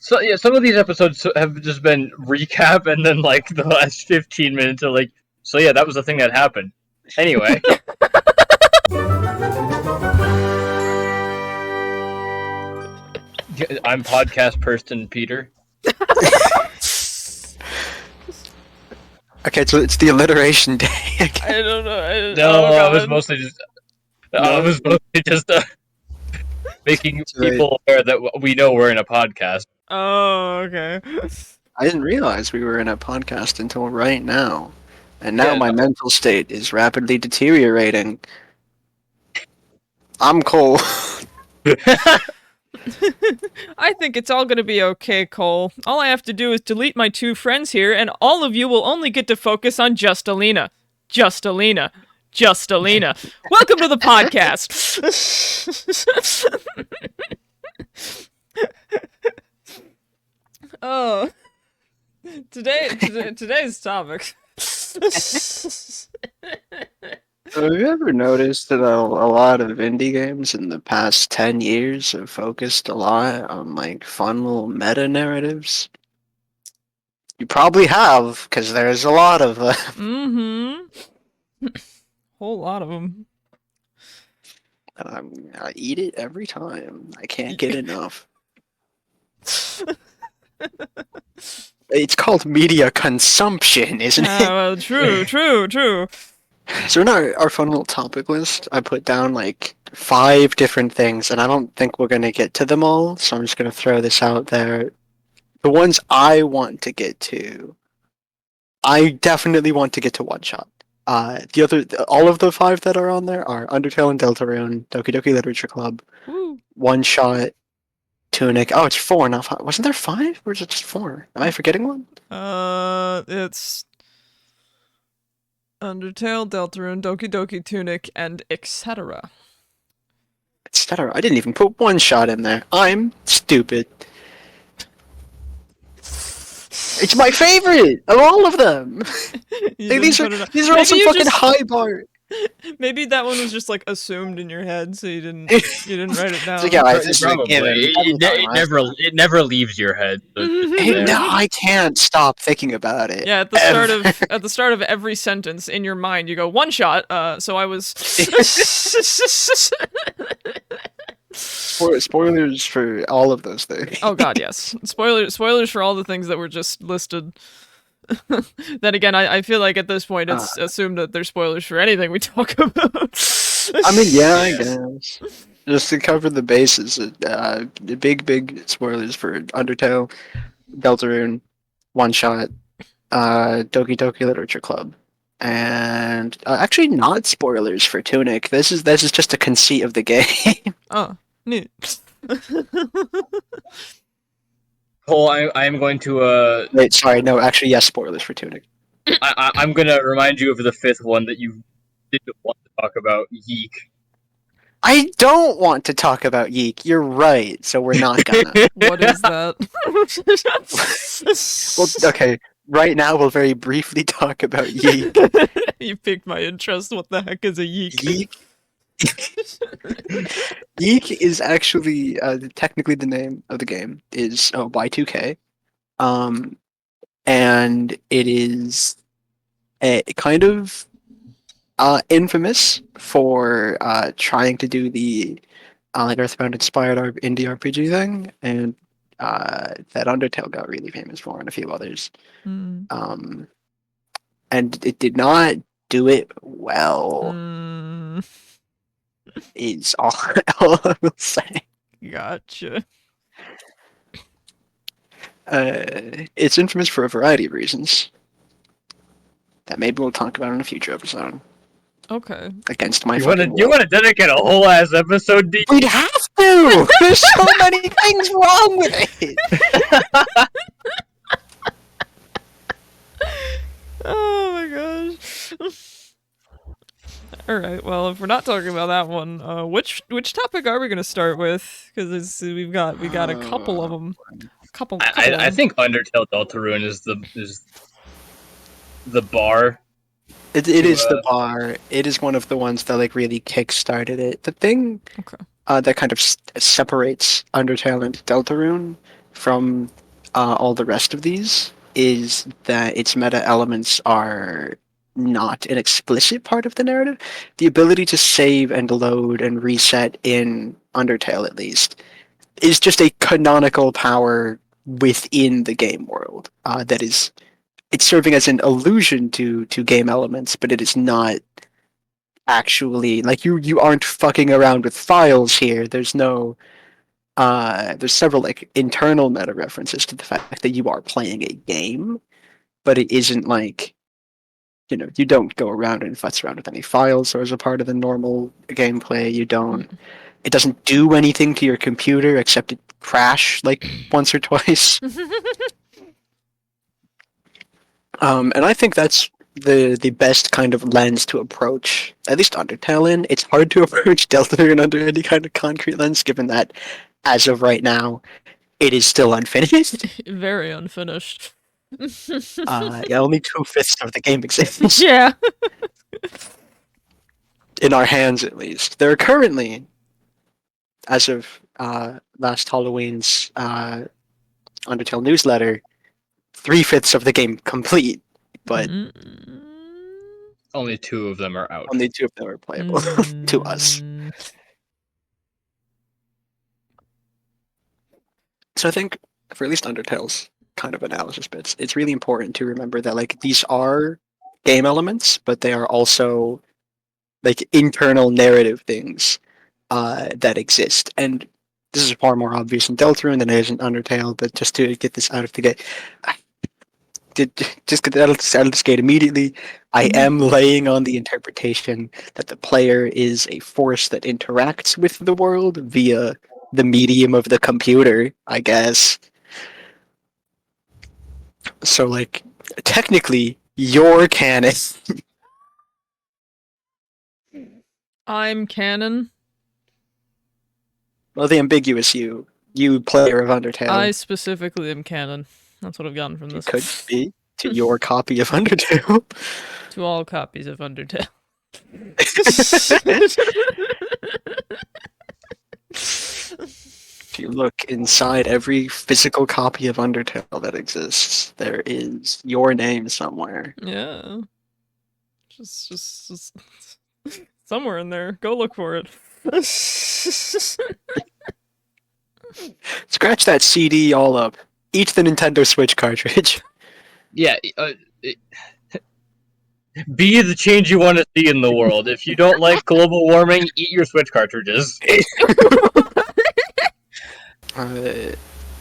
So yeah, some of these episodes have just been recap, and then like the last 15 minutes are like, so yeah, that was the thing that happened. Anyway, I'm podcast person Peter. Okay, so it's the alliteration day. I don't know. No, oh, I was God. mostly just. No. I was mostly just making people aware that we know we're in a podcast. Oh, okay. I didn't realize we were in a podcast until right now. And now Yeah, my mental state is rapidly deteriorating. I'm Cole. I think it's all gonna be okay, Cole. All I have to do is delete my two friends here, and all of you will only get to focus on just Alina. Just Alina. Just Alina. Welcome to the podcast. Oh. Today's topic. Have you ever noticed that a lot of indie games in the past 10 years have focused a lot on like fun little meta narratives? You probably have, because there's a lot of them. Mm-hmm. Whole lot of them. I eat it every time. I can't get enough. It's called media consumption, isn't it? Well, true. So in our fun little topic list, I put down like 5 different things, and I don't think we're gonna get to them all, so I'm just gonna throw this out there. The ones I want to get to, I definitely want to get to OneShot. All of the 5 that are on there are Undertale and Deltarune, Doki Doki Literature Club, Woo. OneShot, Tunic. Oh, it's 4, not 5. Wasn't there 5, or is it just 4? Am I forgetting one? It's Undertale, Deltarune, Doki Doki, Tunic, and etc. Etc. I didn't even put OneShot in there. I'm stupid. It's my favorite of all of them. Hey, these are all some fucking high bar. Maybe that one was just like assumed in your head, so you didn't write it down. So, yeah, I just Probably. It never leaves your head. So no, I can't stop thinking about it. Yeah, at the start of every sentence in your mind, you go OneShot. So I was. Spoilers for all of those things. Oh God, yes. Spoilers for all the things that were just listed. Then again, I feel like at this point it's assumed that there's spoilers for anything we talk about. I mean, yeah, I guess. Just to cover the bases, big spoilers for Undertale, Deltarune, OneShot, Doki Doki Literature Club, and actually not spoilers for Tunic. This is just a conceit of the game. Oh, neat. Cole, I am going to Wait, sorry, no, actually, yes, spoilers for Tunic. I'm gonna remind you of the 5th one that you didn't want to talk about, Yeek. I don't want to talk about Yeek. You're right, so we're not gonna. What is that? Well, okay. Right now, we'll very briefly talk about Yeek. You piqued my interest. What the heck is a yeek? Yeek is actually technically the name of the game is Y2K, and it is a kind of infamous for trying to do the like Earthbound inspired indie RPG thing, and that Undertale got really famous for, and a few others. Mm. And it did not do it well. Is all I will say. Gotcha. It's infamous for a variety of reasons that maybe we'll talk about in a future episode. Okay. Against my You want to dedicate a whole ass episode? We'd have to. There's so many things wrong with it. Oh my gosh. All right. Well, if we're not talking about that one, which topic are we gonna start with? Because we got a couple of them. Couple. I think Undertale Deltarune is the bar. It is the bar. It is one of the ones that like really kick-started it. The thing that kind of separates Undertale and Deltarune from all the rest of these is that its meta elements are not an explicit part of the narrative. The ability to save and load and reset in Undertale, at least, is just a canonical power within the game world. That is, it's serving as an allusion to game elements, but it is not actually like you aren't fucking around with files here. There's no there's several like internal meta references to the fact that you are playing a game, but it isn't like, you know, you don't go around and futz around with any files or as a part of the normal gameplay. You don't. It doesn't do anything to your computer except it crash like once or twice. And I think that's the best kind of lens to approach at least Undertale in. It's hard to approach Deltarune under any kind of concrete lens, given that as of right now, it is still unfinished. Very unfinished. Yeah, only 2/5 of the game exists. Yeah. In our hands, at least. There are currently, as of last Halloween's Undertale newsletter, 3/5 of the game complete, but only 2 of them are out. only 2 of them are playable to us. So I think for at least Undertale's kind of analysis bits, it's really important to remember that like these are game elements, but they are also like internal narrative things that exist. And this is far more obvious in Deltarune than it is in Undertale, but just to get this out of the gate, just get that out of the gate immediately. I am laying on the interpretation that the player is a force that interacts with the world via the medium of the computer, I guess. So, like, technically, you're canon. I'm canon. Well, the ambiguous you player of Undertale. I specifically am canon. That's what I've gotten from this. Could be to your copy of Undertale. To all copies of Undertale. If you look inside every physical copy of Undertale that exists, there is your name somewhere. Yeah. Just somewhere in there. Go look for it. Scratch that CD all up. Eat the Nintendo Switch cartridge. Yeah, be the change you want to see in the world. If you don't like global warming, eat your Switch cartridges.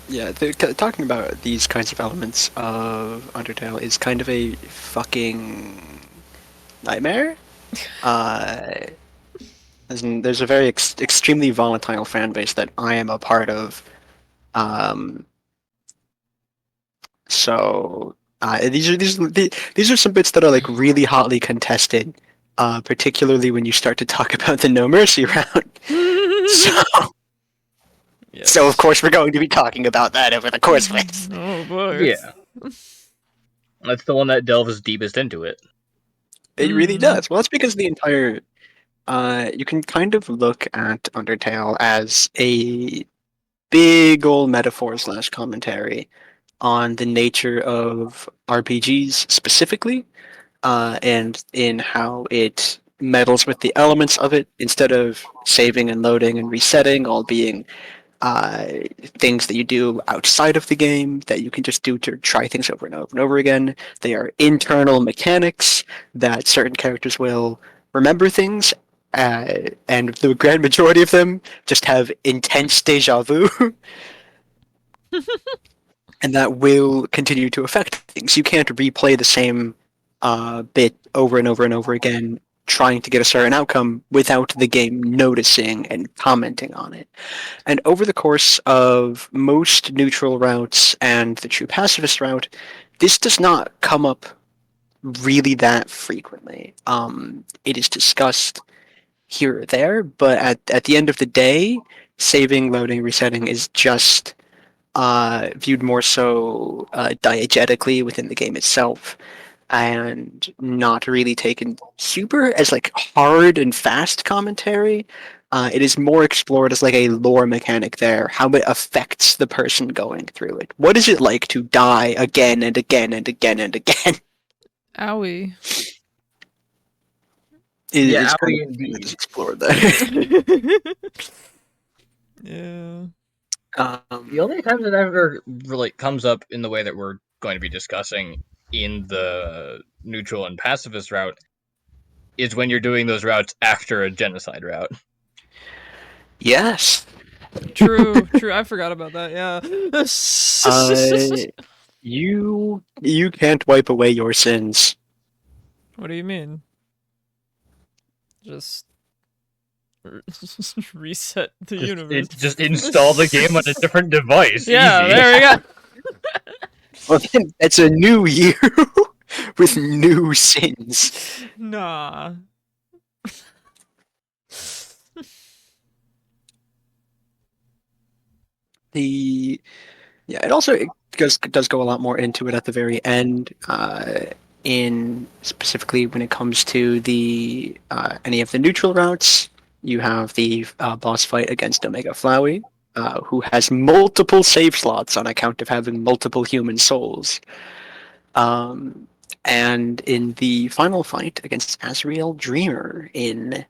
Yeah, talking about these kinds of elements of Undertale is kind of a fucking nightmare. As in, there's a very extremely volatile fan base that I am a part of. So these are some bits that are like really hotly contested, particularly when you start to talk about the No Mercy round. So of course we're going to be talking about that over the course of it. Oh boy. Yeah. That's the one that delves deepest into it. It really does. Well, that's because the entire you can kind of look at Undertale as a big old metaphor / commentary on the nature of RPGs specifically, and in how it meddles with the elements of it instead of saving and loading and resetting, all being things that you do outside of the game that you can just do to try things over and over and over again. They are internal mechanics that certain characters will remember things, and the grand majority of them just have intense deja vu. And that will continue to affect things. You can't replay the same bit over and over and over again trying to get a certain outcome without the game noticing and commenting on it. And over the course of most neutral routes and the true pacifist route, this does not come up really that frequently. It is discussed here or there, but at the end of the day, saving, loading, resetting is just viewed more so diegetically within the game itself, and not really taken super as like hard and fast commentary. It is more explored as like a lore mechanic there, how it affects the person going through it. What is it like to die again and again and again and again? Owie. Yeah, It's owie kind of indeed. is explored there. Yeah. The only time that ever really comes up in the way that we're going to be discussing in the neutral and pacifist route is when you're doing those routes after a genocide route. Yes. True. I forgot about that. Yeah. You can't wipe away your sins. What do you mean? Just reset the universe. Just install the game on a different device. Yeah, Easy. there we go. Well, then it's a new year with new sins. Nah. It also does go a lot more into it at the very end. In specifically when it comes to the any of the neutral routes, you have the boss fight against Omega Flowey, who has multiple save slots on account of having multiple human souls. And in the final fight against Azrael Dreamer in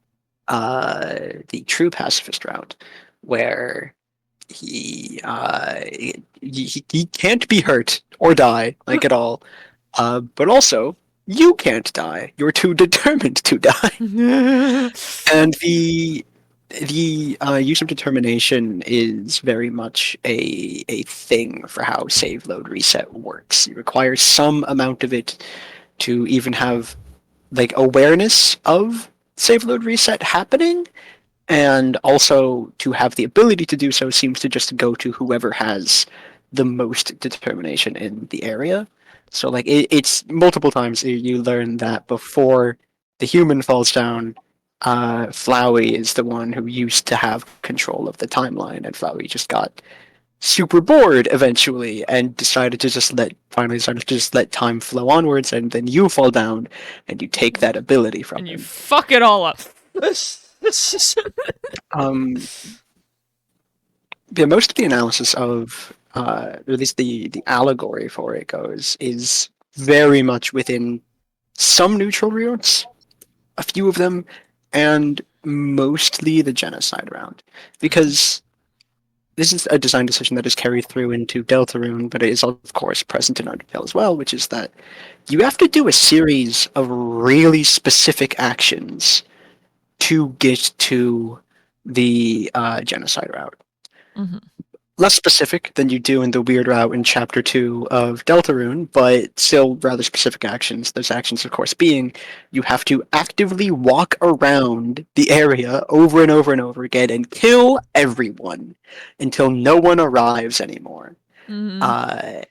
the true pacifist route, where he can't be hurt or die like at all, but also you can't die. You're too determined to die. And the use of determination is very much a thing for how save load reset works. It requires some amount of it to even have like awareness of save load reset happening, and also to have the ability to do so seems to just go to whoever has the most determination in the area. So like it's multiple times you learn that before the human falls down, Flowey is the one who used to have control of the timeline, and Flowey just got super bored eventually and decided to just let time flow onwards, and then you fall down and you take that ability from And you him. fuck it all up. Um, yeah, most of the analysis of, or at least the allegory for it goes, is very much within some neutral routes, a few of them, and mostly the genocide round. Because this is a design decision that is carried through into Deltarune, but it is of course present in Undertale as well, which is that you have to do a series of really specific actions to get to the genocide route. Mhm. Less specific than you do in the weird route in Chapter 2 of Deltarune, but still rather specific actions. Those actions, of course, being you have to actively walk around the area over and over and over again and kill everyone until no one arrives anymore. Mhm.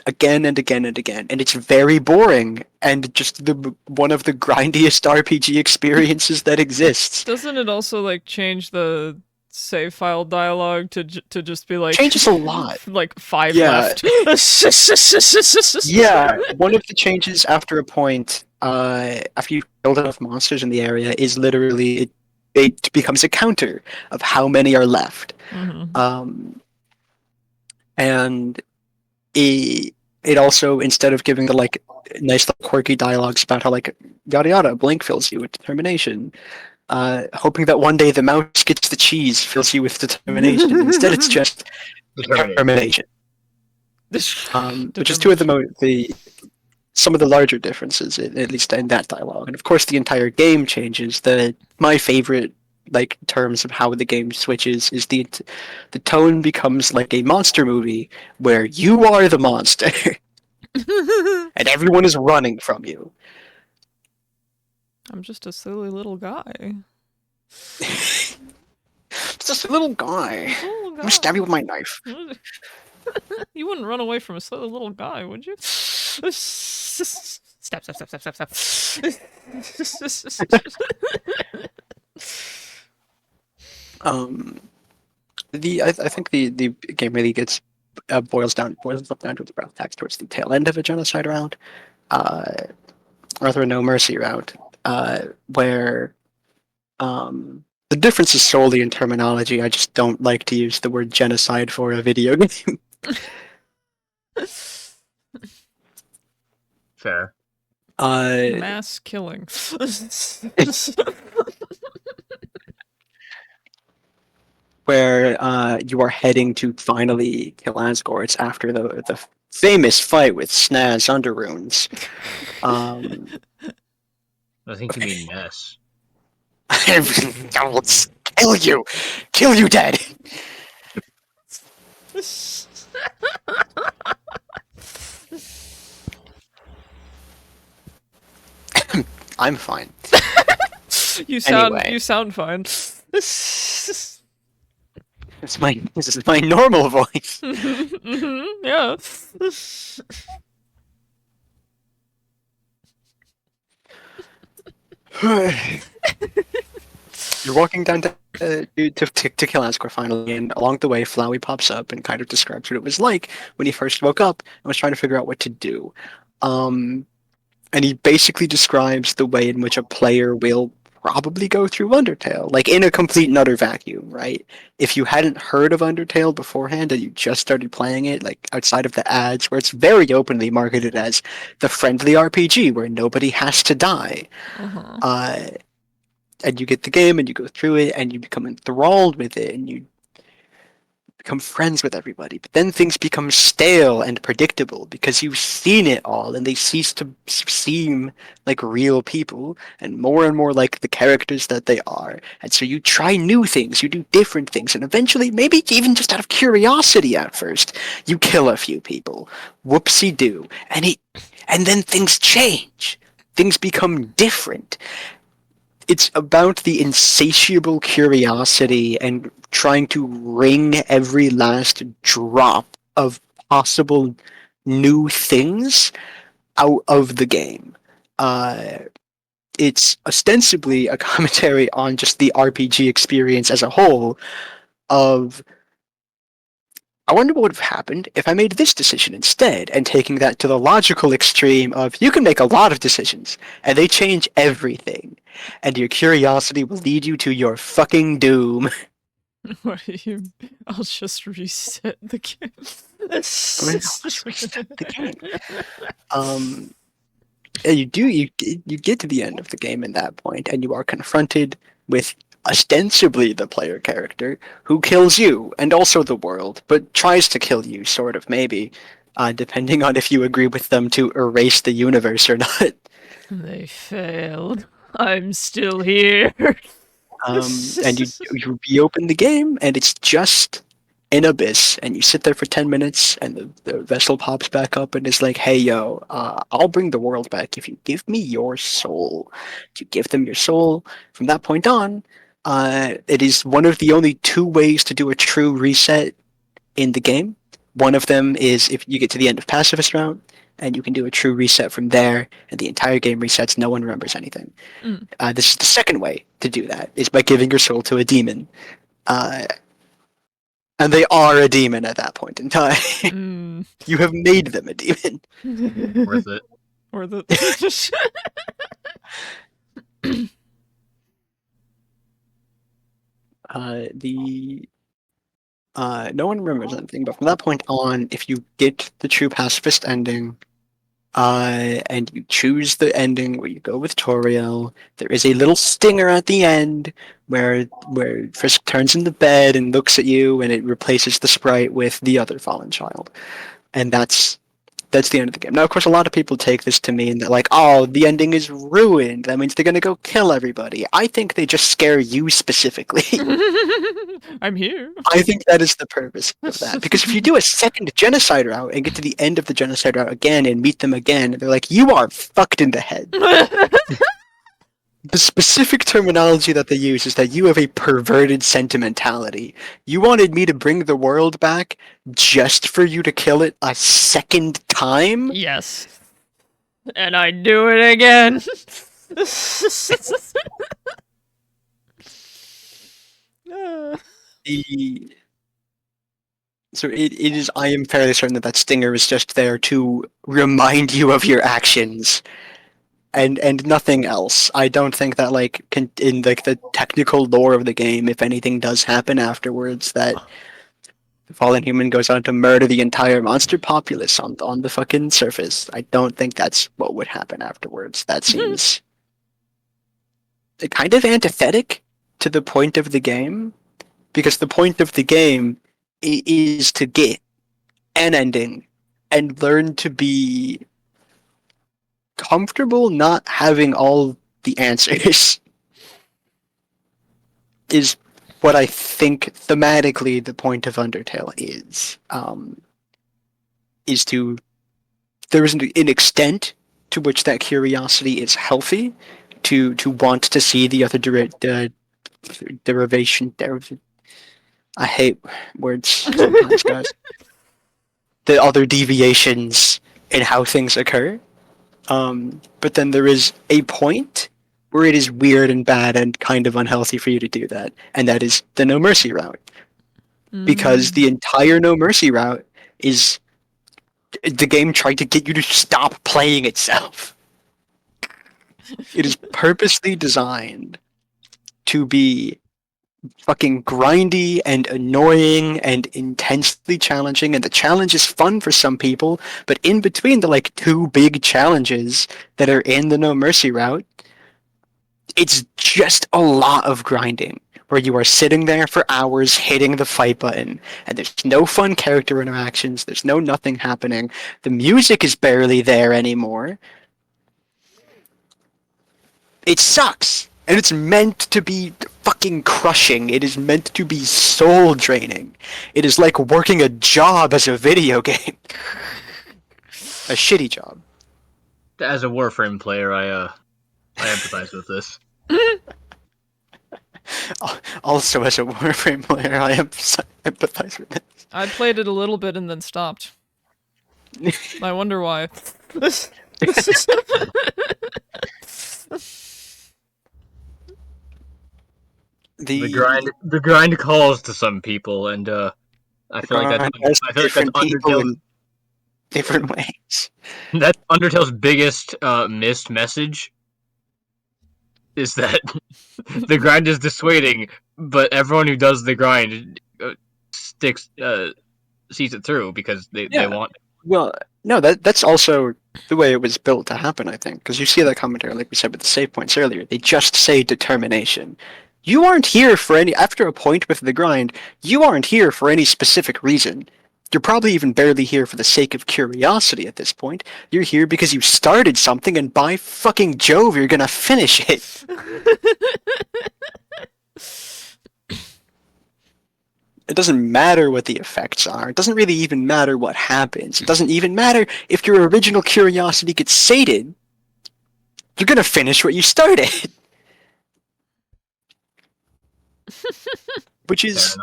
Again and again and again, and it's very boring and just one of the grindiest RPG experiences that exists. Doesn't it also like change the save file dialogue to just be like Changes a lot. like 5 Yeah. left? Yeah, one of the changes after a point, after you've killed enough monsters in the area, is literally it becomes a counter of how many are left. Mhm. And it also, instead of giving the like nice little quirky dialogues about how like yada yada blank fills you with determination, hoping that one day the mouse gets the cheese fills you with determination. Instead, it's just determination. Which is two of some of the larger differences, at least in that dialogue. And of course, the entire game changes. My favorite like terms of how the game switches is the tone becomes like a monster movie where you are the monster and everyone is running from you. I'm just a silly little guy. It's just a little guy. I'm gonna stab you with my knife. You wouldn't run away from a silly little guy, would you? Stop. I think the game really gets boils itself down to its brass tacks towards the tail end of a genocide round, or the No Mercy round, where The difference is solely in terminology. I just don't like to use the word genocide for a video game. Fair. Mass killing. Where you are heading to finally kill Asgore. It's after the famous fight with Snaz Underrunes. I think you mean Ness. I will kill you dead. I'm fine. You sound fine. This is my normal voice. Yeah. You're walking down to kill Asgore finally, and along the way, Flowey pops up and kind of describes what it was like when he first woke up and was trying to figure out what to do. And he basically describes the way in which a player will probably go through Undertale, like in a complete and utter vacuum, right? If you hadn't heard of Undertale beforehand and you just started playing it, like outside of the ads, where it's very openly marketed as the friendly RPG where nobody has to die, and you get the game and you go through it and you become enthralled with it and you become friends with everybody. But then things become stale and predictable because you've seen it all and they cease to seem like real people and more like the characters that they are. And so you try new things, you do different things, and eventually, maybe even just out of curiosity at first, you kill a few people. Whoopsie-doo. And then things change. Things become different. It's about the insatiable curiosity and trying to wring every last drop of possible new things out of the game. It's ostensibly a commentary on just the RPG experience as a whole of, I wonder what would have happened if I made this decision instead, and taking that to the logical extreme of you can make a lot of decisions, and they change everything, and your curiosity will lead you to your fucking doom. What do you? I'll just reset the game. I'll just reset the game. You get to the end of the game at that point, and you are confronted with ostensibly the player character who kills you and also the world, but tries to kill you, sort of, maybe, depending on if you agree with them to erase the universe or not. They failed. I'm still here. And you reopen the game, and it's just an abyss, and you sit there for 10 minutes, and the vessel pops back up and is like, hey, yo, I'll bring the world back if you give me your soul. You give them your soul. From that point on, it is one of the only two ways to do a true reset in the game. One of them is if you get to the end of Pacifist Route, and you can do a true reset from there, and the entire game resets, no one remembers anything. This is the second way to do that, is by giving your soul to a demon. And they are a demon at that point in time. You have made them a demon. Worth it. Worth it. No one remembers anything, but from that point on, if you get the true pacifist ending, and you choose the ending where you go with Toriel, there is a little stinger at the end where Frisk turns in the bed and looks at you, and it replaces the sprite with the other fallen child, and that's the end of the game. Now, of course, a lot of people take this to mean that, like, oh, the ending is ruined. That means they're gonna go kill everybody. I think they just scare you specifically. I'm here. I think that is the purpose of that. Because if you do a second genocide route and get to the end of the genocide route again and meet them again, they're like, you are fucked in the head. The specific terminology that they use is that you have a perverted sentimentality. You wanted me to bring the world back just for you to kill it a second time? Yes. And I do it again. So it is, I am fairly certain that stinger is just there to remind you of your actions. and nothing else. I don't think that like in like the technical lore of the game, if anything does happen afterwards, that the fallen human goes on to murder the entire monster populace on the fucking surface. I don't think that's what would happen afterwards. That seems kind of antithetic to the point of the game, because the point of the game is to get an ending and learn to be comfortable not having all the answers. Is what I think thematically the point of Undertale is to there is an extent to which that curiosity is healthy to want to see the other derivation. I hate words sometimes, guys. The other deviations in how things occur. But then there is a point where it is weird and bad and kind of unhealthy for you to do that, and that is the No Mercy route. Because the entire No Mercy route is the game trying to get you to stop playing itself. It is purposely designed to be fucking grindy and annoying and intensely challenging, and the challenge is fun for some people, but in between the like two big challenges that are in the No Mercy route, it's just a lot of grinding where you are sitting there for hours hitting the fight button, and there's no fun character interactions, there's no nothing happening, the music is barely there anymore. It sucks, and it's meant to be fucking crushing. It is meant to be soul draining. It is like working a job as a video game. A shitty job. As a Warframe player, I empathize with this. Also, as a Warframe player, I empathize with this. I played it a little bit and then stopped. I wonder why. The grind calls to some people, and I feel like that's Undertale in different ways. That's Undertale's biggest missed message. Is that the grind is dissuading, but everyone who does the grind sees it through because they want it. Well, no, that's also the way it was built to happen, I think, because you see that commentary, like we said with the save points earlier, they just say determination. You aren't here for any, after a point with the grind, you aren't here for any specific reason. You're probably even barely here for the sake of curiosity at this point. You're here because you started something, and by fucking Jove, you're gonna finish it. It doesn't matter what the effects are. It doesn't really even matter what happens. It doesn't even matter if your original curiosity gets sated. You're gonna finish what you started. Which is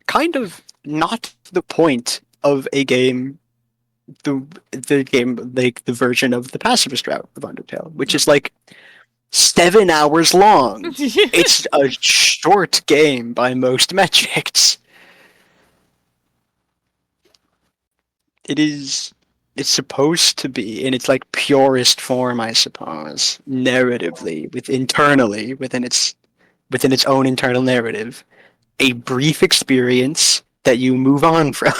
kind of not the point of a game, the game, like the version of the pacifist route of Undertale, which is like 7 hours long. It's a short game by most metrics. It's supposed to be in its like purest form, I suppose, narratively, within its own internal narrative, a brief experience that you move on from.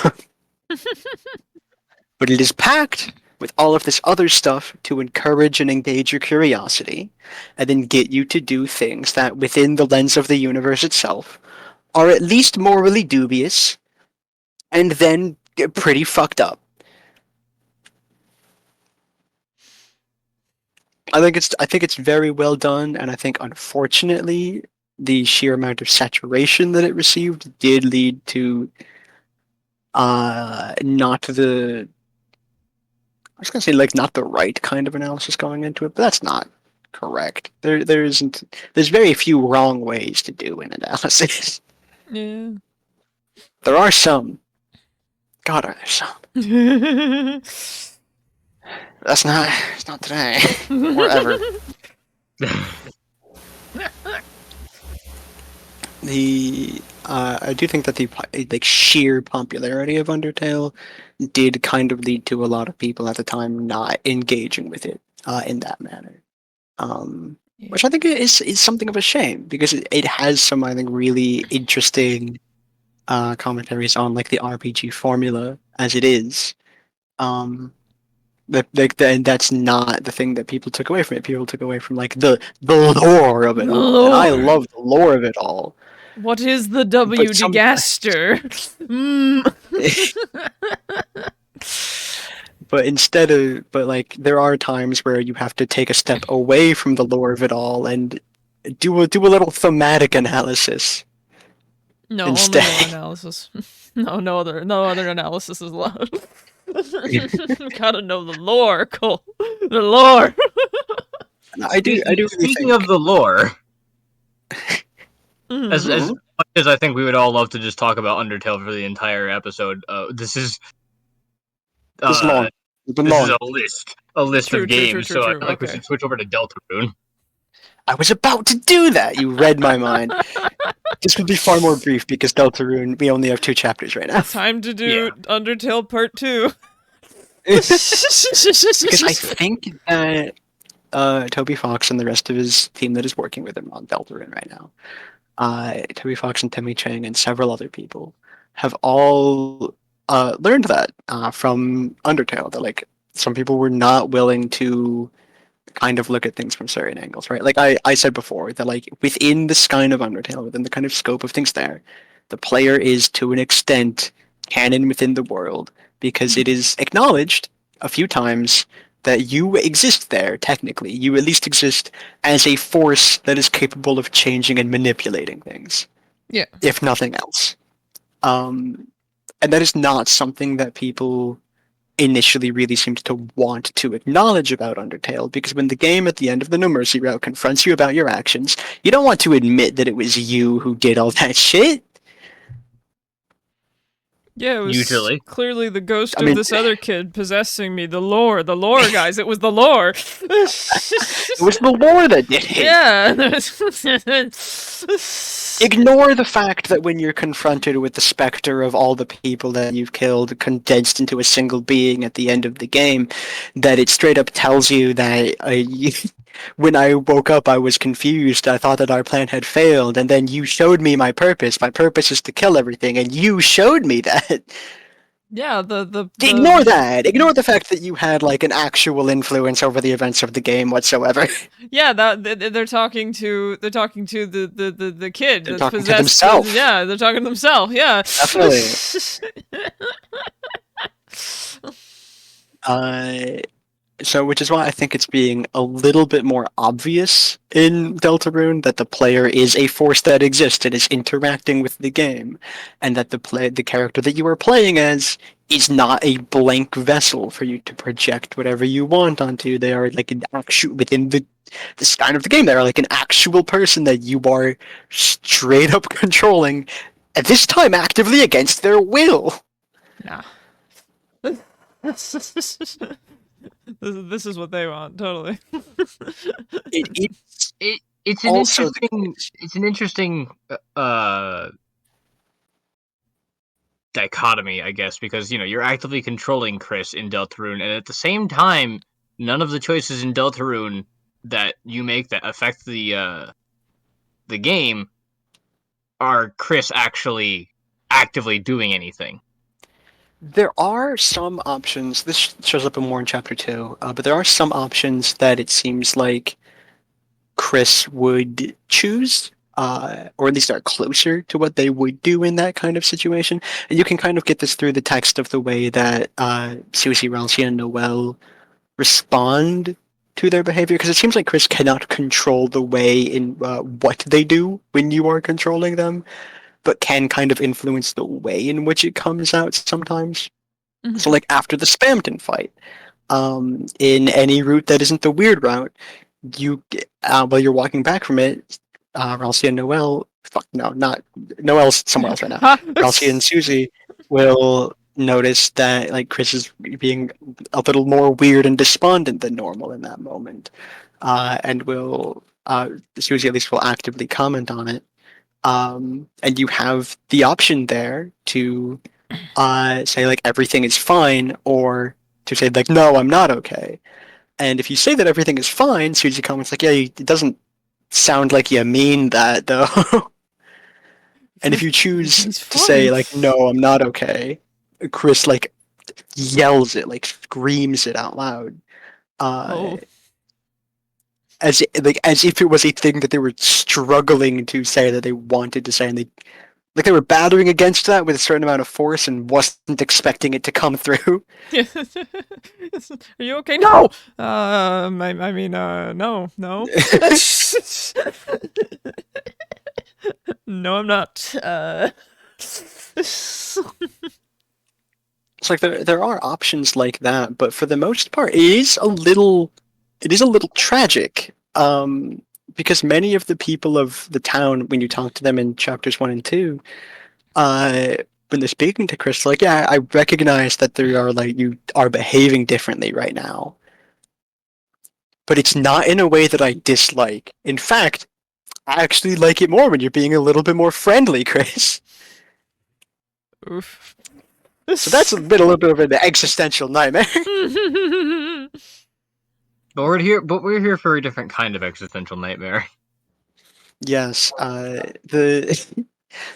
But it is packed with all of this other stuff to encourage and engage your curiosity, and then get you to do things that, within the lens of the universe itself, are at least morally dubious, and then get pretty fucked up. I think it's very well done, and I think unfortunately the sheer amount of saturation that it received did lead to not the I was gonna say like not the right kind of analysis going into it, but that's not correct. There's very few wrong ways to do an analysis. Yeah. There are some. God, are there some? It's not today. Or ever. I do think that the like sheer popularity of Undertale did kind of lead to a lot of people at the time not engaging with it in that manner. Which I think is something of a shame because it has some, I think, really interesting commentaries on like the RPG formula as it is. And that's not the thing that people took away from it. People took away from like the lore of it all, and I Lore. love the lore of it all. What is the But some, WD-gaster? but like there are times where you have to take a step away from the lore of it all and do a little thematic analysis No, instead. only lore analysis. No other analysis is allowed. Gotta know the lore, Cole. The lore. I do really Speaking think. of the lore, as Mhm. much as I think we would all love to just talk about Undertale for the entire episode, this is It's long. It's been this is long. a list True. of games. So I feel like we Okay. should switch over to Deltarune. I was about to do that. You read my mind. This would be far more brief because Deltarune, we only have 2 chapters right now. Time to do Yeah. Undertale Part 2. Because I think that Toby Fox and the rest of his team that is working with him on Deltarune right now, Toby Fox and Timmy Chang and several other people, have all learned that from Undertale. That like some people were not willing to kind of look at things from certain angles, right? Like I said before, that like within the skein of Undertale, within the kind of scope of things there, the player is to an extent canon within the world because it is acknowledged a few times that you exist there technically. You at least exist as a force that is capable of changing and manipulating things, Yeah. if nothing else. And that is not something that people initially really seemed to want to acknowledge about Undertale, because when the game at the end of the No Mercy route confronts you about your actions, you don't want to admit that it was you who did all that shit. Yeah, it was Usually. clearly the ghost I of mean, this other kid possessing me. The lore, guys. It was the lore. it was the lore that did it. Yeah. Ignore the fact that when you're confronted with the specter of all the people that you've killed condensed into a single being at the end of the game, that it straight up tells you that when I woke up I was confused, I thought that our plan had failed, and then you showed me my purpose. My purpose is to kill everything, and you showed me that. Yeah, the Ignore that. Ignore the fact that you had like an actual influence over the events of the game whatsoever. Yeah, they're talking to the kid They're that's talking to possessed. themselves. Yeah, they're talking to themselves. Yeah. Definitely. So, which is why I think it's being a little bit more obvious in Deltarune that the player is a force that exists and is interacting with the game, and that the character that you are playing as is not a blank vessel for you to project whatever you want onto. They are like an actual within the skin of the game. They are like an actual person that you are straight up controlling, at this time actively against their will. Nah. This is what they want, totally. It is It's an also interesting dichotomy, I guess, because you're actively controlling Chris in Deltarune, and at the same time, none of the choices in Deltarune that you make that affect the game are Chris actually actively doing anything. There are some options. This shows up more in chapter 2, but there are some options that it seems like Chris would choose, or at least are closer to what they would do in that kind of situation. And you can kind of get this through the text of the way that Susie, Ralsei, and Noelle respond to their behavior, because it seems like Chris cannot control the way in what they do when you are controlling them, but can kind of influence the way in which it comes out sometimes. So, like after the Spamton fight, in any route that isn't the weird route, while you're walking back from it, Ralsei and Noelle, fuck no, not Noelle's somewhere else right now. Ralsei and Susie will notice that like Chris is being a little more weird and despondent than normal in that moment, and will Susie at least will actively comment on it. And you have the option there to say like everything is fine, or to say like no, I'm not okay. And if you say that everything is fine, Suji comments like, yeah, it doesn't sound like you mean that, though. And if you choose Everything's to say, fine. like, no, I'm not okay, Chris, like, yells it, like, screams it out loud. Oh. As if it was a thing that they were struggling to say that they wanted to say, and they were battering against that with a certain amount of force and wasn't expecting it to come through. Are you okay? No! I mean, no. No, I'm not. It's like there are options like that, but for the most part, it is a little tragic. Because many of the people of the town, when you talk to them in chapters 1 and 2, when they're speaking to Chris, like, yeah, I recognize that you are behaving differently right now, but it's not in a way that I dislike. In fact, I actually like it more when you're being a little bit more friendly, Chris. Oof. So that's a little bit of an existential nightmare. But we're here for a different kind of existential nightmare. Yes, the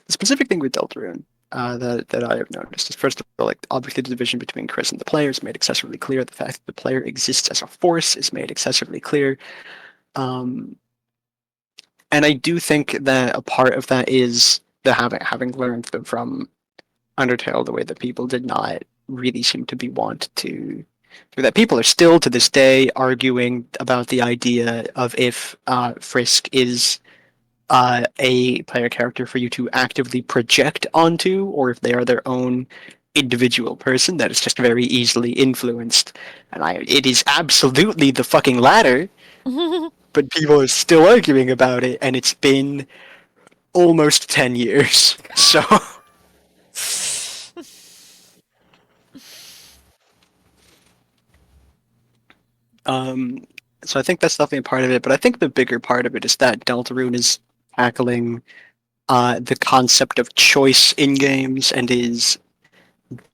specific thing with Deltarune that I have noticed is, first of all, like, obviously the division between Chris and the player is made excessively clear. The fact that the player exists as a force is made excessively clear. And I do think that a part of that is the having learned from Undertale the way that people did not really seem to be want to. That people are still to this day arguing about the idea of if Frisk is a player character for you to actively project onto, or if they are their own individual person that is just very easily influenced. And it is absolutely the fucking latter, but people are still arguing about it, and it's been almost 10 years. So. So I think that's definitely a part of it, but I think the bigger part of it is that Deltarune is tackling the concept of choice in games, and is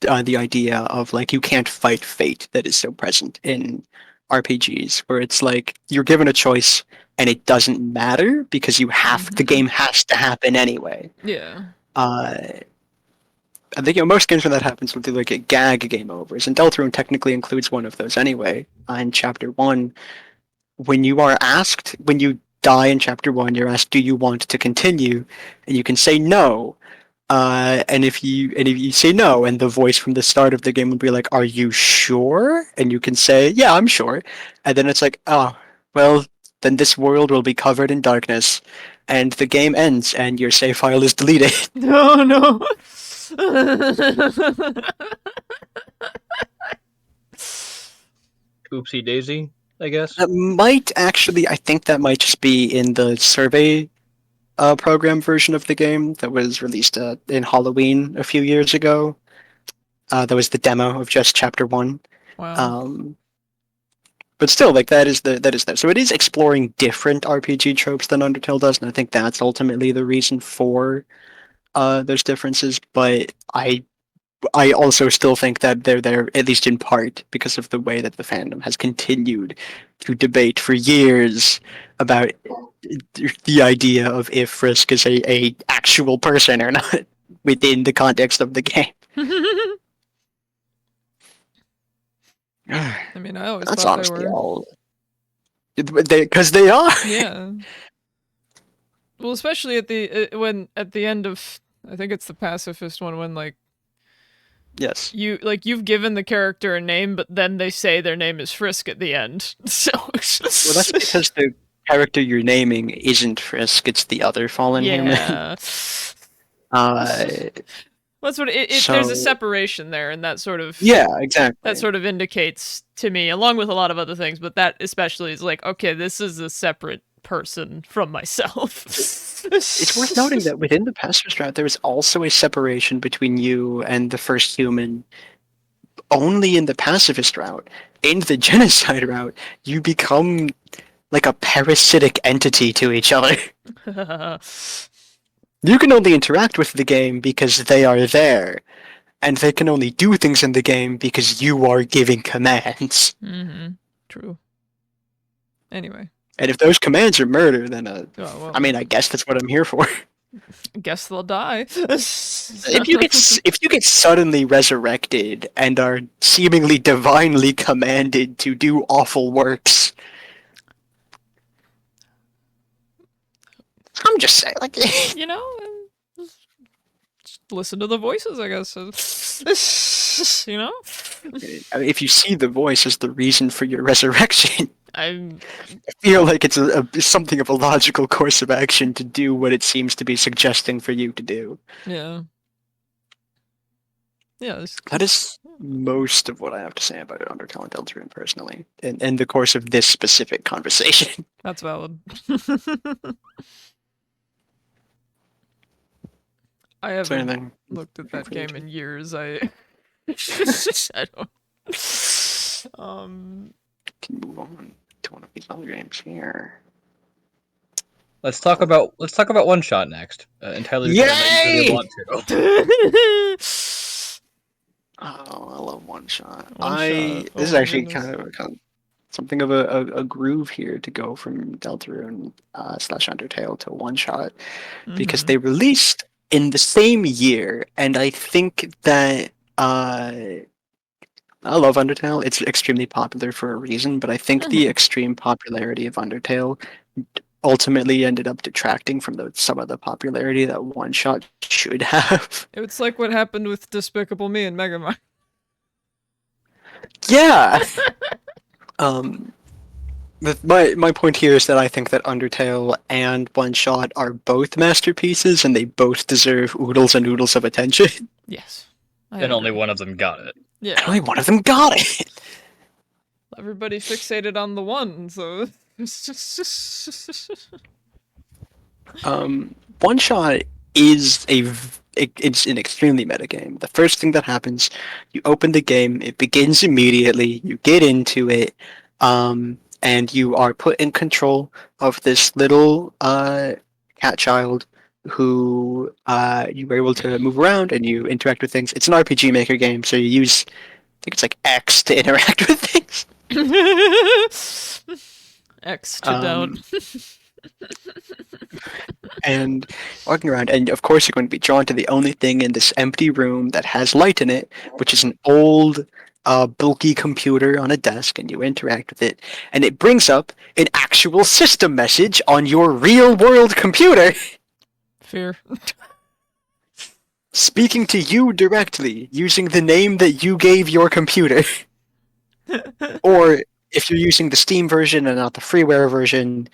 the idea of, like, you can't fight fate that is so present in RPGs, where it's like you're given a choice and it doesn't matter because the game has to happen anyway. Yeah. I think most games when that happens will do like a gag game overs, and Deltarune technically includes one of those anyway. In Chapter 1, when you die in Chapter 1, you're asked, do you want to continue? And you can say no. And if you say no, and the voice from the start of the game will be like, are you sure? And you can say, yeah, I'm sure. And then it's like, oh, well, then this world will be covered in darkness, and the game ends, and your save file is deleted. No. Oopsie daisy, I guess. I think that might just be in the survey program version of the game that was released in Halloween a few years ago. That was the demo of just Chapter 1. Wow. But still, like, that is there. So it is exploring different RPG tropes than Undertale does, and I think that's ultimately the reason for those differences. But I also still think that they're there, at least in part, because of the way that the fandom has continued to debate for years about the idea of if Frisk is a actual person or not within the context of the game. I mean, I always That's thought they honestly were. all. Because they are. Yeah. Well, especially at the end of, I think it's the pacifist one, when, like, Yes. you've given the character a name, but then they say their name is Frisk at the end. So. Well, that's because the character you're naming isn't Frisk; it's the other fallen human. Yeah. That's what there's a separation there, and that sort of. Yeah, exactly. That sort of indicates to me, along with a lot of other things, but that especially is like, okay, this is a separate person from myself. It's worth noting that within the pacifist route, there is also a separation between you and the first human. Only in the pacifist route. In the genocide route, you become like a parasitic entity to each other. You can only interact with the game because they are there, and they can only do things in the game because you are giving commands. Mm-hmm. True. Anyway. And if those commands are murder, then well, I mean, I guess that's what I'm here for. guess they'll die. If you get suddenly resurrected and are seemingly divinely commanded to do awful works, I'm just saying, like, you know, just listen to the voices, I guess. You know, I mean, if you see the voice as the reason for your resurrection, I feel like it's something of a logical course of action to do what it seems to be suggesting for you to do. yeah. That is most of what I have to say about Undertale and Deltarune personally, in the course of this specific conversation. That's valid. I haven't looked at that game in years. I don't. Can move on to one of these other games here. Let's talk about OneShot next. Entirely because I really want to. Oh, I love OneShot. OneShot. This is Oh my actually goodness. kind of something of a groove here to go from Deltarune / Undertale to OneShot, because Mhm. they released in the same year, and I think that I love Undertale. It's extremely popular for a reason, but I think the extreme popularity of Undertale ultimately ended up detracting from some of the popularity that OneShot should have. It's like what happened with Despicable Me and Megamind. Yeah. My point here is that I think that Undertale and OneShot are both masterpieces, and they both deserve oodles and oodles of attention. Yes. And only one of them got it. Yeah. And only one of them got it. Everybody fixated on the one, so it's just. OneShot is it's an extremely meta game. The first thing that happens, you open the game, it begins immediately. You get into it, and you are put in control of this little cat child who you are able to move around and you interact with things. It's an RPG Maker game, so you use, I think it's like X to interact with things. X to don't. And walking around, and of course you're going to be drawn to the only thing in this empty room that has light in it, which is an old bulky computer on a desk, and you interact with it, and it brings up an actual system message on your real world computer Fear. speaking to you directly using the name that you gave your computer. Or if you're using the Steam version and not the freeware version,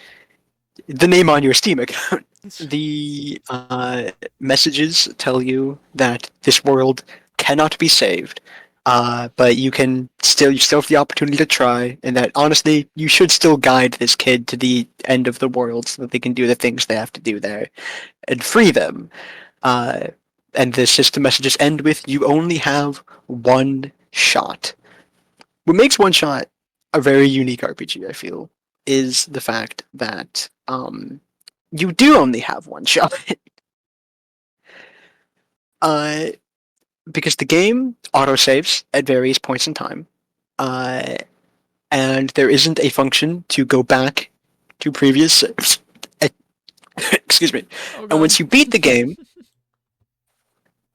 the name on your Steam account. The messages tell you that this world cannot be saved, but you still have the opportunity to try, and that honestly you should still guide this kid to the end of the world so that they can do the things they have to do there and free them. And the system messages end with, "You only have one shot." What makes OneShot a very unique RPG, I feel, is the fact that you do only have one shot. Because the game autosaves at various points in time, and there isn't a function to go back to previous saves. Excuse me. Oh, And once you beat the game,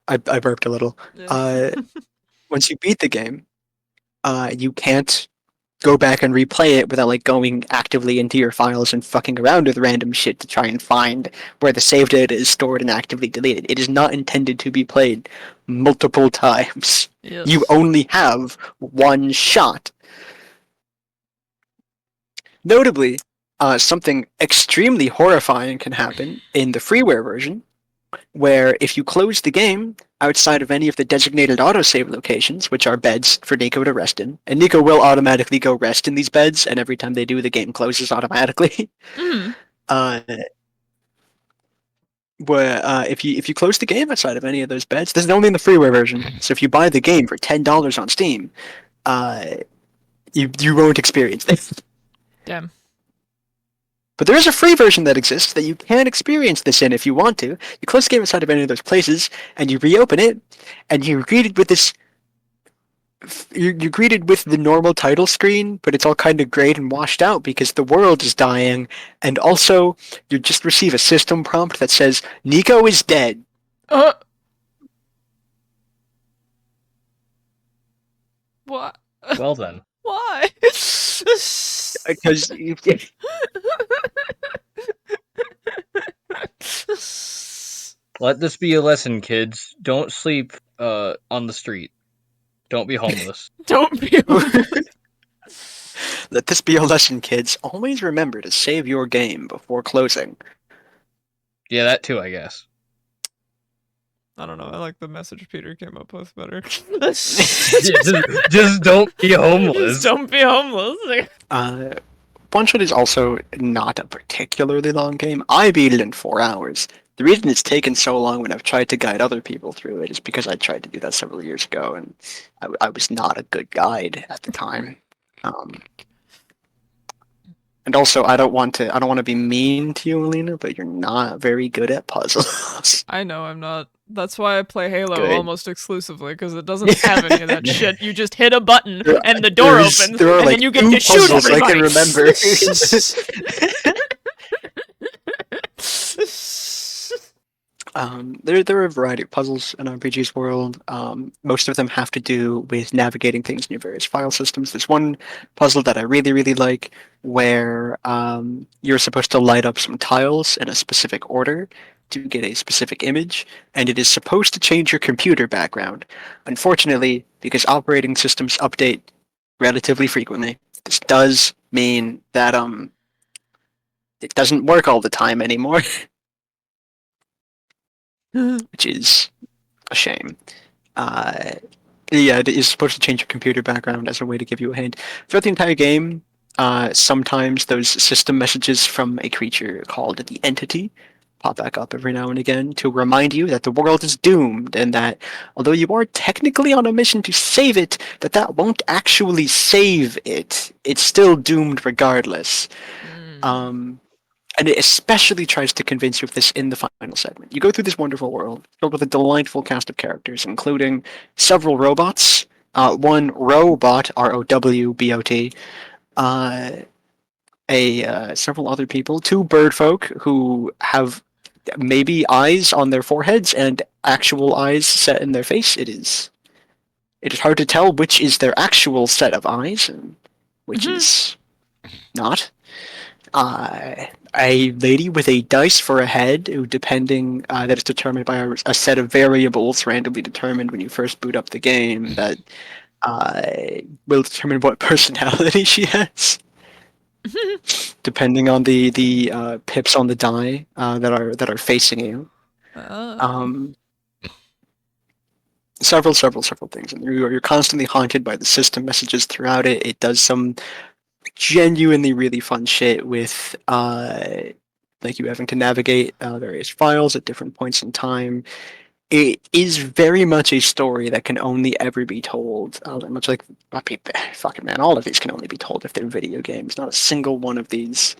I burped a little. Yeah. Once you beat the game, you can't go back and replay it without like going actively into your files and fucking around with random shit to try and find where the save data is stored and actively deleted. It is not intended to be played multiple times. Yes. You only have one shot. Notably, something extremely horrifying can happen in the freeware version, where if you close the game outside of any of the designated autosave locations, which are beds for Nico to rest in, and Nico will automatically go rest in these beds, and every time they do, the game closes automatically. Mhm. If you close the game outside of any of those beds, this is only in the freeware version. So if you buy the game for $10 on Steam, you won't experience this. Damn. But there is a free version that exists that you can experience this in if you want to. You close the game inside of any of those places, and you reopen it, and you're greeted with this you're greeted with the normal title screen, but it's all kind of grayed and washed out because the world is dying, and also you just receive a system prompt that says Nico is dead. What? Well then. Why? Because Let this be a lesson, kids. Don't sleep on the street. Don't be homeless. Don't be. let this be a lesson, kids. Always remember to save your game before closing. Yeah, that too, I guess. I don't know. I like the message Peter came up with better. Just don't be homeless. Just don't be homeless. OneShot is also not a particularly long game. I beat it in 4 hours. The reason it's taken so long when I've tried to guide other people through it is because I tried to do that several years ago, and I was not a good guide at the time. And also, I don't want to be mean to you, Alina, but you're not very good at puzzles. I know I'm not. That's why I play Halo Good. almost exclusively, because it doesn't have any of that shit. You just hit a button and the door There's- opens, there are and like then you get 2 to shoot puzzles I everybody. can remember. There are a variety of puzzles in RPG's world. Most of them have to do with navigating things in your various file systems. There's one puzzle that I really, really like where you're supposed to light up some tiles in a specific order to get a specific image, and it is supposed to change your computer background. Unfortunately, because operating systems update relatively frequently, this does mean that it doesn't work all the time anymore. Which is a shame. Yeah, it is supposed to change your computer background as a way to give you a hint. Throughout the entire game, sometimes those system messages from a creature called the Entity pop back up every now and again to remind you that the world is doomed and that although you are technically on a mission to save it, that won't actually save it. It's still doomed regardless. And it especially tries to convince you of this in the final segment. You go through this wonderful world filled with a delightful cast of characters, including several robots, one Robot, Rowbot, several other people, 2 bird folk who have maybe eyes on their foreheads and actual eyes set in their face. It is hard to tell which is their actual set of eyes and which is not. A lady with a dice for a head, who that is determined by a set of variables randomly determined when you first boot up the game that will determine what personality she has, depending on the pips on the die that are facing you. Several things, and you're constantly haunted by the system messages throughout it. It does some genuinely really fun shit with like you having to navigate various files at different points in time. It is very much a story that can only ever be told. Much like fucking man, all of these can only be told if they're video games. Not a single one of these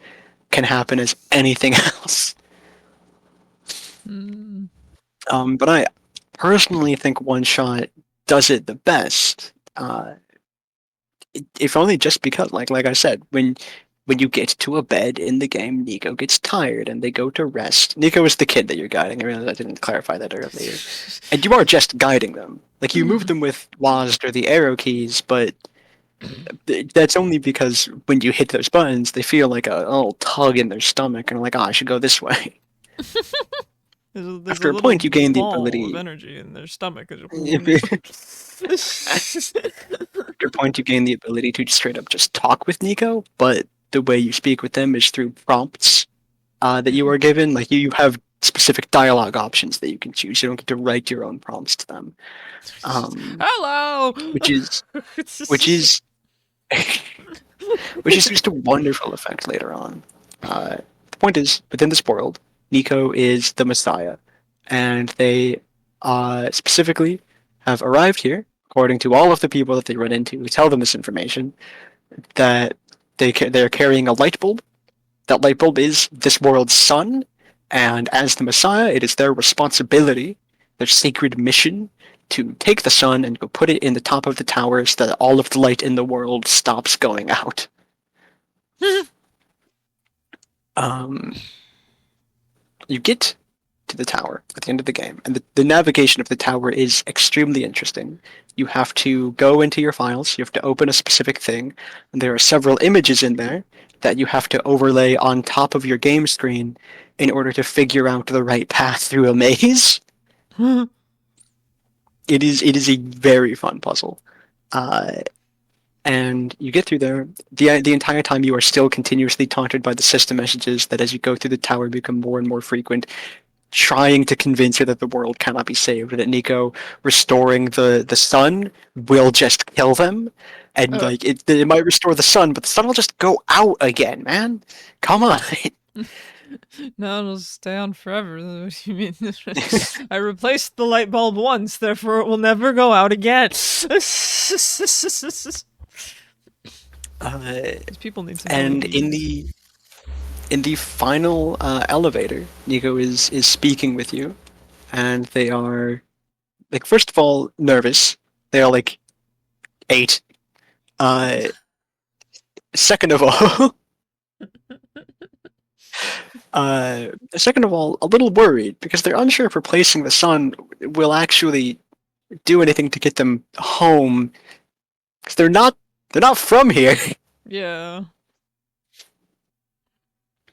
can happen as anything else. But I personally think OneShot does it the best. If only just because, like I said, when you get to a bed in the game, Nico gets tired and they go to rest. Nico is the kid that you're guiding. I realized I didn't clarify that earlier. And you are just guiding them. Like, you move them with WASD or the arrow keys, but that's only because when you hit those buttons, they feel like a little tug in their stomach and are like, I should go this way. There's After a point, you gain the ball ability of energy in their stomach. After a point, you gain the ability to straight up just talk with Nico, but the way you speak with them is through prompts that you are given. Like, you have specific dialogue options that you can choose. You don't get to write your own prompts to them. Hello. Which is just a wonderful effect later on. The point is, within this world, Nico is the Messiah, and they specifically have arrived here, according to all of the people that they run into who tell them this information, that they're carrying a light bulb. That light bulb is this world's sun, and as the Messiah, it is their responsibility, their sacred mission, to take the sun and go put it in the top of the tower so that all of the light in the world stops going out. You get to the tower at the end of the game, and the navigation of the tower is extremely interesting. You have to go into your files, you have to open a specific thing, and there are several images in there that you have to overlay on top of your game screen in order to figure out the right path through a maze. It is a very fun puzzle. And you get through there. The entire time you are still continuously taunted by the system messages that as you go through the tower become more and more frequent, trying to convince you that the world cannot be saved, that Nico restoring the sun will just kill them. And like it might restore the sun, but the sun will just go out again, man. Come on. No, it'll stay on forever. What do you mean? I replaced the light bulb once, therefore it will never go out again. People need to. And in the final elevator, Nico is speaking with you, and they are like, first of all, nervous. They are like 8. Second of all, a little worried because they're unsure if replacing the sun will actually do anything to get them home, because they're not from here. Yeah.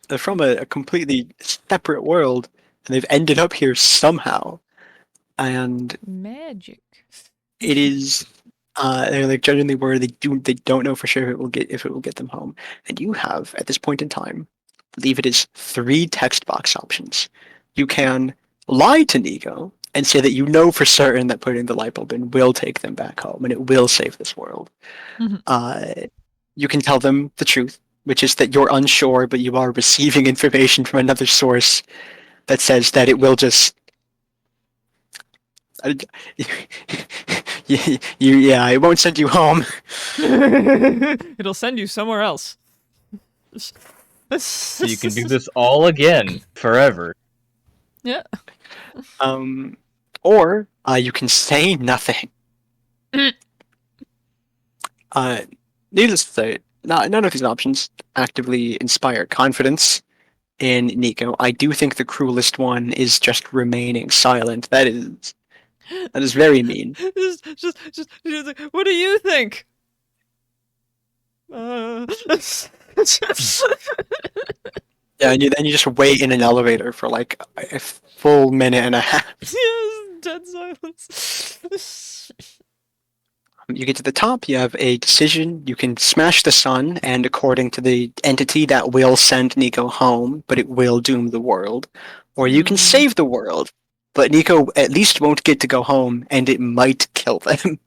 They're from a completely separate world, and they've ended up here somehow. And Magic. it is they're like genuinely worried. They don't know for sure if it will get them home. And you have, at this point in time, I believe it is 3 text box options. You can lie to Nico and say that you know for certain that putting the light bulb in will take them back home and it will save this world. You can tell them the truth, which is that you're unsure, but you are receiving information from another source that says that it will just. Yeah, it won't send you home. It'll send you somewhere else. So you can do this all again forever. Yeah. Or you can say nothing. Needless to say, none of these options actively inspire confidence in Nico. I do think the cruelest one is just remaining silent. That is very mean. Just, what do you think? Yeah, and then you just wait in an elevator for like a full minute and a half. Yes, dead silence. You get to the top, you have a decision. You can smash the sun, and according to the entity, that will send Nico home, but it will doom the world. Or you can save the world, but Nico at least won't get to go home, and it might kill them.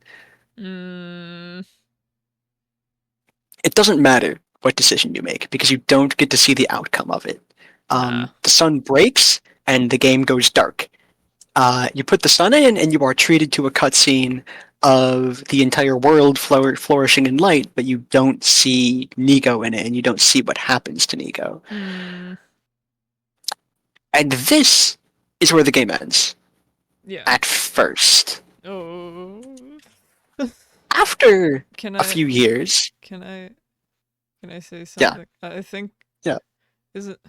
It doesn't matter what decision you make, because you don't get to see the outcome of it. The sun breaks, and the game goes dark. You put the sun in, and you are treated to a cutscene of the entire world flourishing in light, but you don't see Nico in it, and you don't see what happens to Nico. And this is where the game ends. Yeah. At first. Oh. After a few years. Can I say something? Yeah. I think. Yeah. Is it?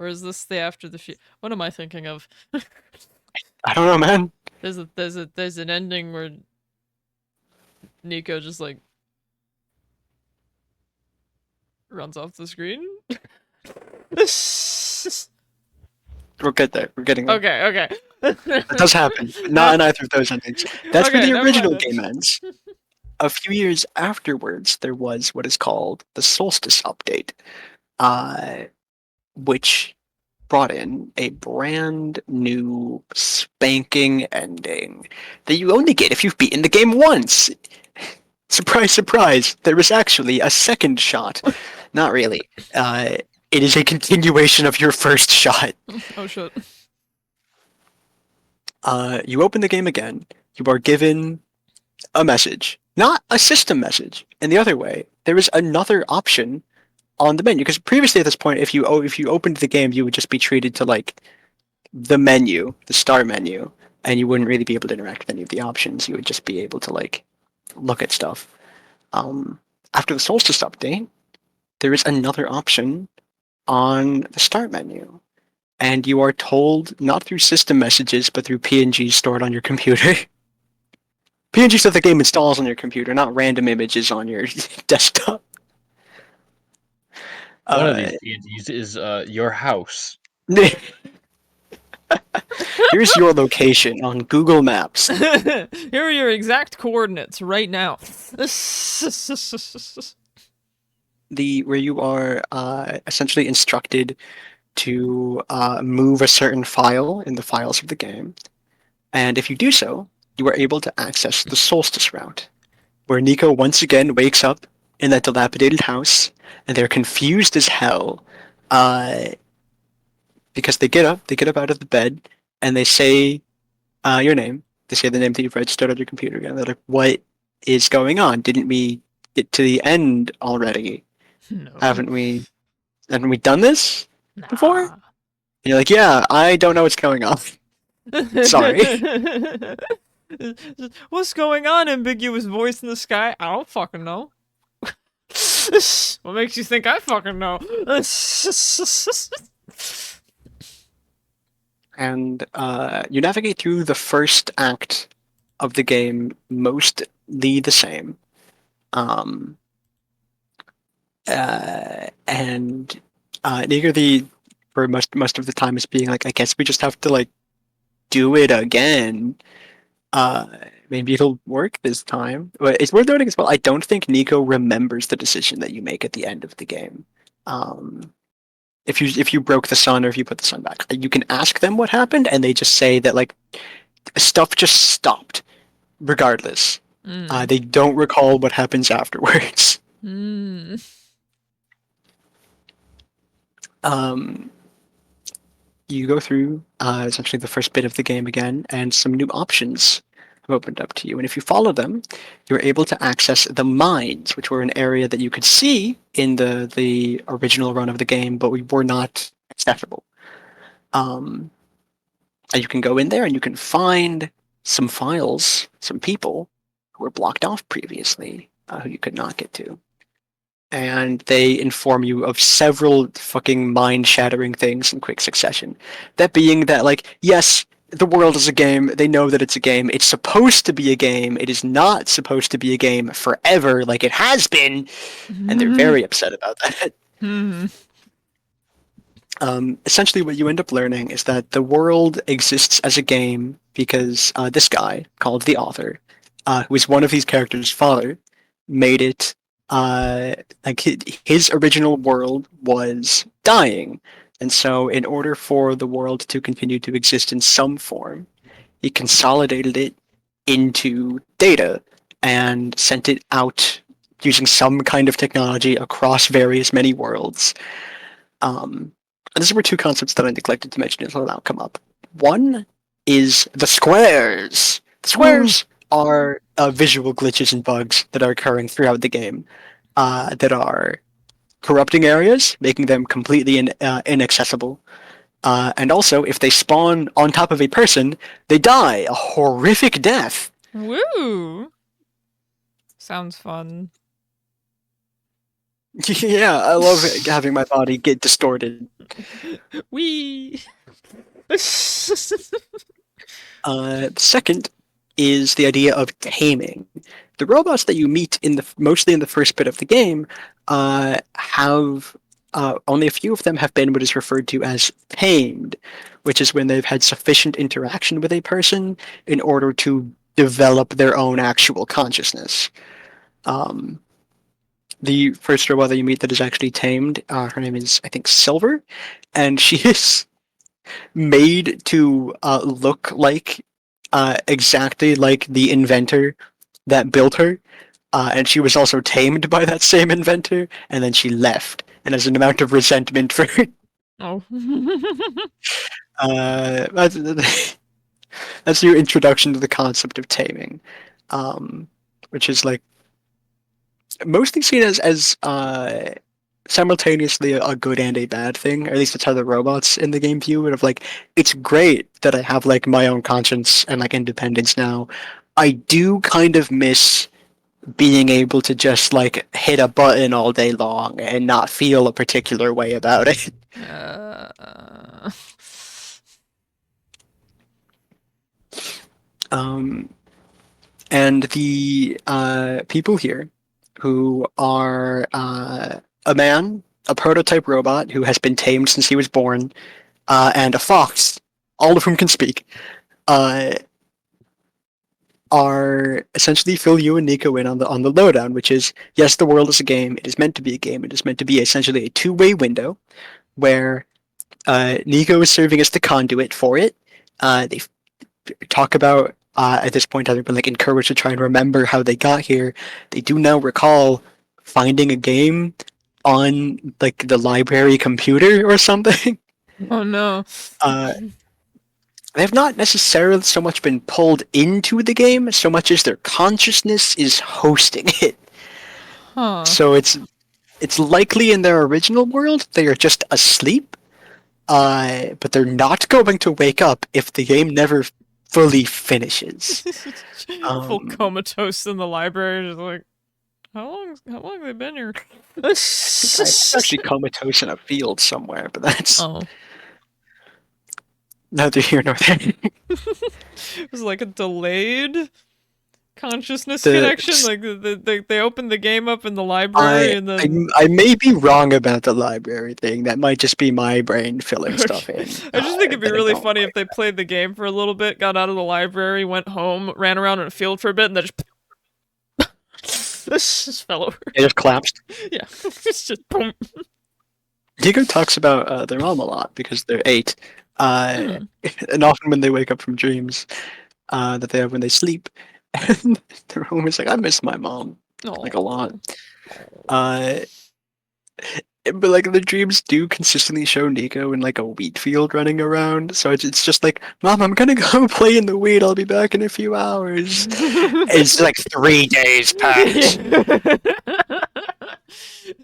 Or is this the after the few? What am I thinking of? I don't know, man. There's an ending where Nico just like runs off the screen. We'll get there. We're getting there. Okay. It does happen. Not in either of those endings. That's where Okay, the never original mind. game ends. A few years afterwards, there was what is called the Solstice update, which brought in a brand new spanking ending that you only get if you've beaten the game once. Surprise, surprise, there is actually a second shot. Not really. It is a continuation of your first shot. Oh shit. You open the game again. You are given a message. Not a system message. In the other way, there is another option on the menu, because previously at this point, if you opened the game, you would just be treated to like the menu, the start menu, and you wouldn't really be able to interact with any of the options. You would just be able to like look at stuff. After the Solstice update, there is another option on the start menu, and you are told not through system messages but through PNGs stored on your computer. PNGs that the game installs on your computer, not random images on your desktop. One of these PNGs is your house. Here's your location on Google Maps. Here are your exact coordinates right now. Where you are essentially instructed to move a certain file in the files of the game, and if you do so, you are able to access the Solstice route, where Nico once again wakes up in that dilapidated house, and they're confused as hell, because they get up out of the bed, and they say your name. They say the name that you've registered on your computer again. They're like, "What is going on? Didn't we get to the end already? No. Haven't we done this before?" Nah. And you're like, "Yeah, I don't know what's going on." Sorry. What's going on, ambiguous voice in the sky? I don't fucking know. What makes you think I fucking know? And you navigate through the first act of the game mostly the same. And Nico for most of the time is being like, I guess we just have to like do it again. Maybe it'll work this time. But it's worth noting as well, I don't think Nico remembers the decision that you make at the end of the game. If you broke the sun or if you put the sun back, you can ask them what happened, and they just say that like stuff just stopped, regardless. They don't recall what happens afterwards. You go through essentially the first bit of the game again, and some new options have opened up to you. And if you follow them, you're able to access the mines, which were an area that you could see in the original run of the game, but we were not accessible. And you can go in there and you can find some files, some people who were blocked off previously, who you could not get to. And they inform you of several fucking mind-shattering things in quick succession. That being that, like, yes, the world is a game. They know that it's a game. It's supposed to be a game. It is not supposed to be a game forever like it has been. And they're very upset about that. Essentially, what you end up learning is that the world exists as a game because this guy, called the author, who is one of these characters' father, made it like his original world was dying, and so in order for the world to continue to exist in some form, he consolidated it into data and sent it out using some kind of technology across various many worlds. And these were two concepts that I neglected to mention until now come up. One is the squares. The squares are visual glitches and bugs that are occurring throughout the game that are corrupting areas, making them completely inaccessible. And also, if they spawn on top of a person, they die a horrific death. Woo! Sounds fun. Yeah, I love having my body get distorted. Wee! Second is the idea of taming. The robots that you meet mostly in the first bit of the game have only a few of them have been what is referred to as tamed, which is when they've had sufficient interaction with a person in order to develop their own actual consciousness. The first robot that you meet that is actually tamed, her name is, I think, Silver, and she is made to look like exactly like the inventor that built her, and she was also tamed by that same inventor, and then she left, and as an amount of resentment for Oh. that's your introduction to the concept of taming, which is like mostly seen as simultaneously a good and a bad thing. Or at least that's how the robots in the game view it. Of like, it's great that I have like my own conscience and like independence now. I do kind of miss being able to just like hit a button all day long and not feel a particular way about it. Uh, Um, and the people here who are a man, a prototype robot who has been tamed since he was born, and a fox, all of whom can speak, uh, are essentially fill you and Nico in on the lowdown, which is yes, the world is a game. It is meant to be a game. It is meant to be essentially a two-way window where Nico is serving as the conduit for it. They talk about at this point having been like encouraged to try and remember how they got here. They do now recall finding a game on like the library computer or something. oh no. They have not necessarily so much been pulled into the game so much as their consciousness is hosting it. Huh. So it's likely in their original world they are just asleep, but they're not going to wake up if the game never fully finishes. Full comatose in the library, just like, how long have they been here? It's actually comatose in a field somewhere, but that's Oh. neither here nor there. It was like a delayed consciousness The- connection. Like they opened the game up in the library and then I may be wrong about the library thing. That might just be my brain filling stuff in. I just think it'd be that I really don't funny like. if they played the game for a little bit, got out of the library, went home, ran around in a field for a bit, and then just fell over. It just collapsed. Yeah, it's just boom. Diego talks about their mom a lot because they're 8, and often when they wake up from dreams that they have when they sleep, and they're always like, "I miss my mom," like a lot. But like the dreams do consistently show Nico in like a wheat field running around, so it's just like, "Mom, I'm gonna go play in the wheat. I'll be back in a few hours." It's like 3 days past.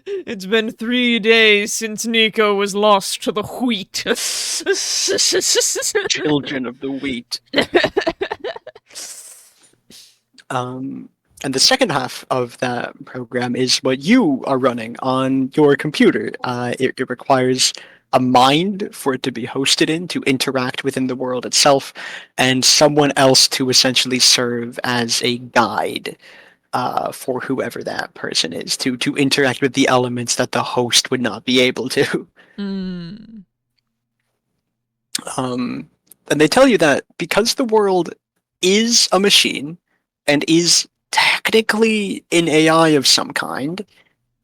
It's been 3 days since Nico was lost to the wheat. Children of the wheat. And the second half of that program is what you are running on your computer. It requires a mind for it to be hosted in, to interact within the world itself, and someone else to essentially serve as a guide for whoever that person is, to interact with the elements that the host would not be able to. Mm. And they tell you that because the world is a machine and is technically an AI of some kind,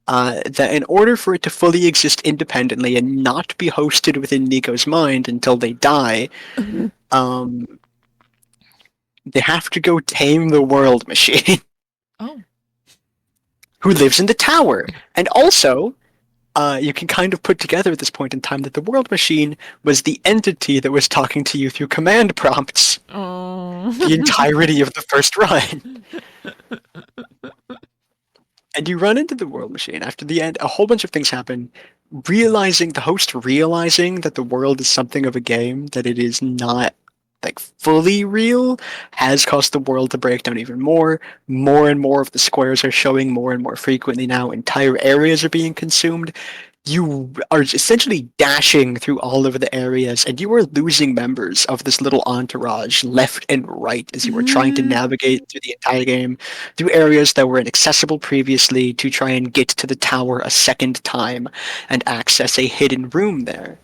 that in order for it to fully exist independently and not be hosted within Nico's mind until they die, they have to go tame the world machine. Oh. Who lives in the tower. And also, you can kind of put together at this point in time that the world machine was the entity that was talking to you through command prompts Oh. the entirety of the first run. And you run into the world machine. After the end, a whole bunch of things happen. The host realizing that the world is something of a game, that it is not like fully real, has caused the world to break down even more. More and more of the squares are showing more and more frequently now. Entire areas are being consumed. You are essentially dashing through all of the areas, and you are losing members of this little entourage left and right as you were trying to navigate through the entire game, through areas that were inaccessible previously, to try and get to the tower a second time and access a hidden room there.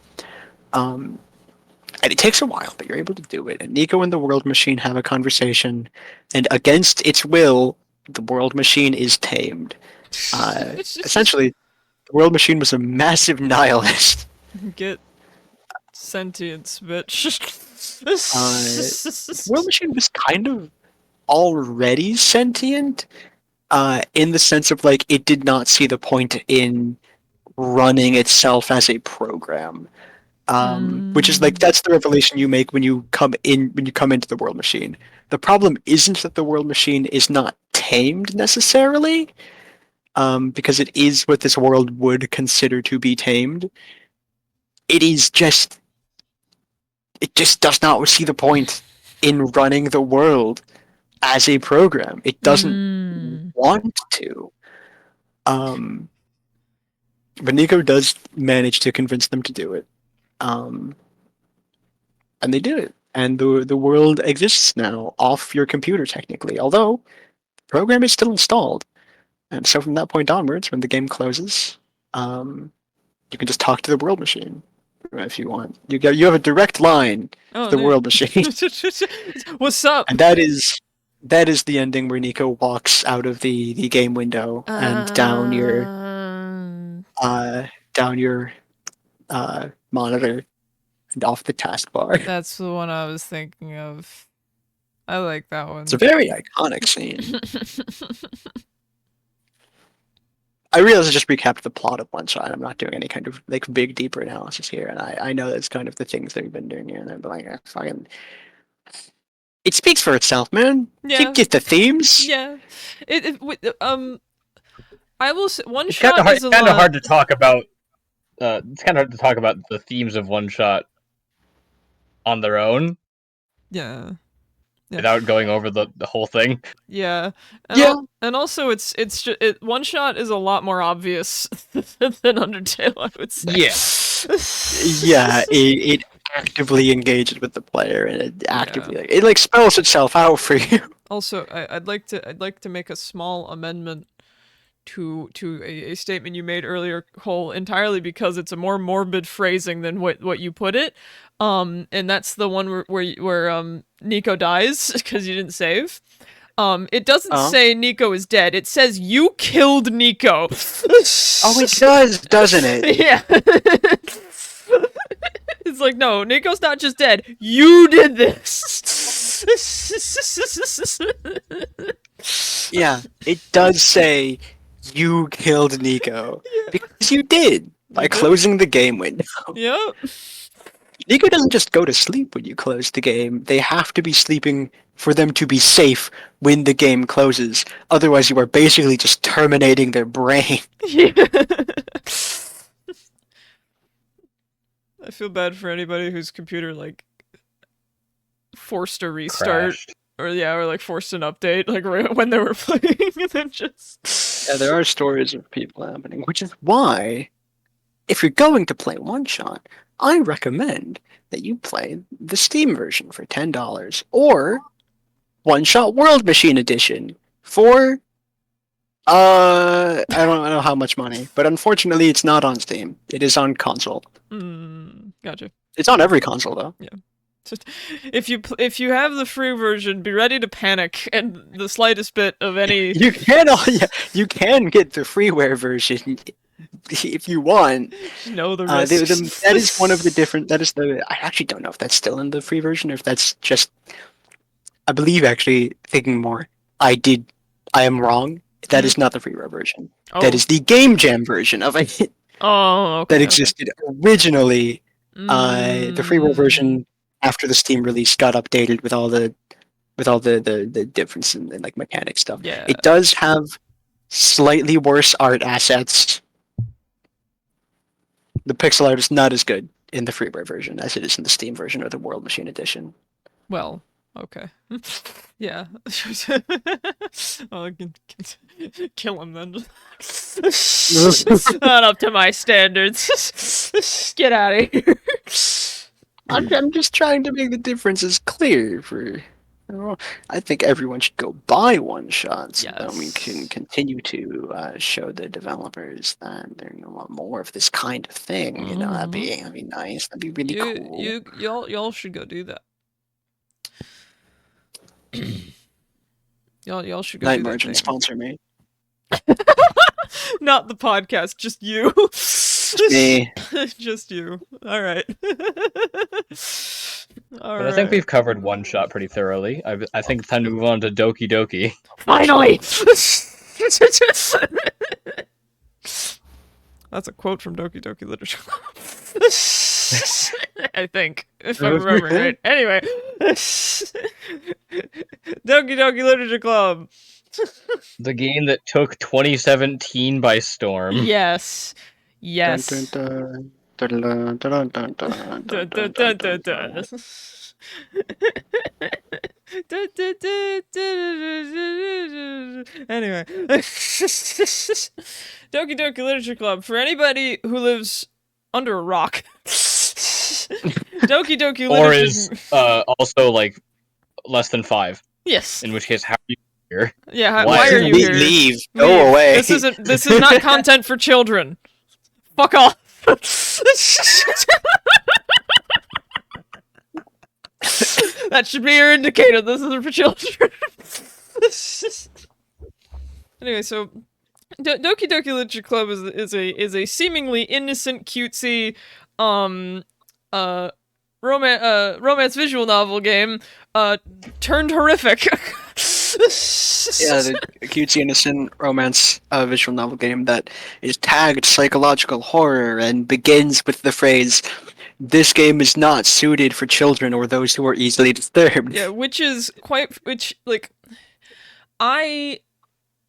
And it takes a while, but you're able to do it. And Nico and the world machine have a conversation, and against its will, the world machine is tamed. Essentially, the world machine was a massive nihilist. Get sentience, bitch. The world machine was kind of already sentient, in the sense of like it did not see the point in running itself as a program. Which is like that's the revelation you make when you come into the world machine. The problem isn't that the world machine is not tamed necessarily. because it is what this world would consider to be tamed. It just does not see the point in running the world as a program. It doesn't want to. But Nico does manage to convince them to do it. And they do it. And the world exists now off your computer, technically. Although, the program is still installed. And so from that point onwards, when the game closes, you can just talk to the world machine if you want. You have a direct line to the world machine. What's up? And that is the ending where Nico walks out of the game window and down your monitor and off the taskbar. That's the one I was thinking of. I like that one. It's a very iconic scene. I realize I just recapped the plot of OneShot. I'm not doing any kind of like big, deeper analysis here, and I know that's kind of the things that we've been doing here. And I'm like, fucking, it speaks for itself, man. Yeah. You get the themes. Yeah. I will say, It's OneShot is kind of hard to talk about. It's kind of hard to talk about the themes of OneShot on their own. Yeah. Without going over the whole thing. Yeah. And also it's just OneShot is a lot more obvious than Undertale, I would say. Yeah. It actively engages with the player, and it actively it spells itself out for you. Also, I'd like to make a small amendment to a statement you made earlier, Cole, entirely because it's a more morbid phrasing than what you put it. And that's the one where Nico dies because you didn't save. It doesn't say Nico is dead. It says you killed Nico. Oh, it does, doesn't it? Yeah. It's like, no, Nico's not just dead. You did this. Yeah, it does say you killed Nico because you did by closing the game window. Yep. Nico doesn't just go to sleep when you close the game. They have to be sleeping for them to be safe when the game closes. Otherwise, you are basically just terminating their brain. Yeah. I feel bad for anybody whose computer forced a restart. Crashed. or forced an update right when they were playing and then just. Yeah, there are stories of people happening, which is why, if you're going to play OneShot, I recommend that you play the Steam version for $10 or OneShot World Machine Edition for I don't know how much money, but unfortunately it's not on Steam. It is on console. Gotcha. It's on every console though. Yeah. Just, if you have the free version, be ready to panic and the slightest bit of any. You can get the freeware version if you want. Know the risks. That is one of the different. That is the. I actually don't know if that's still in the free version or if that's just. I believe actually thinking more. I am wrong. That is not the freeware version. Oh. That is the Game Jam version of it. Oh, okay. That existed originally. The freeware version after the Steam release got updated with all the difference in mechanic stuff. Yeah. It does have slightly worse art assets. The pixel art is not as good in the freeware version as it is in the Steam version or the World Machine Edition. Well, okay. Yeah. I can kill him then. Not up to my standards. Get out of here. I'm just trying to make the differences clear for. I think everyone should go buy OneShot so that we can continue to show the developers that they're gonna want more of this kind of thing. You know, that'd be nice. That'd be really cool. Y'all should go do that. y'all should go Night do that Merchant, thing. sponsor me. Not the podcast, just you. Me. Just you. All right. I think we've covered OneShot pretty thoroughly. I think it's time to move on to Doki Doki. Finally! That's a quote from Doki Doki Literature Club. I think, if I'm remembering right. Anyway. Doki Doki Literature Club. The game that took 2017 by storm. Yes. Dun, dun, Yes. dun, dun, dun, dun, dun, dun, Dun, dun, dun, dun, dun, dun, dun, dun. dun. Anyway, Doki Doki Literature Club. For anybody who lives under a rock, Doki Doki Or Literature. is also like less than 5. Yes. In which case, how are you here? Yeah. Why Why are are you here? Leave. Leave. Go away. This isn't. This is not content for children. Fuck off. That should be your indicator. This isn't for children. Anyway, so Doki Doki Literature Club is a seemingly innocent, cutesy, romance visual novel game, turned horrific. Yeah, the cutesy innocent romance visual novel game that is tagged psychological horror and begins with the phrase, "This game is not suited for children or those who are easily disturbed." Yeah, which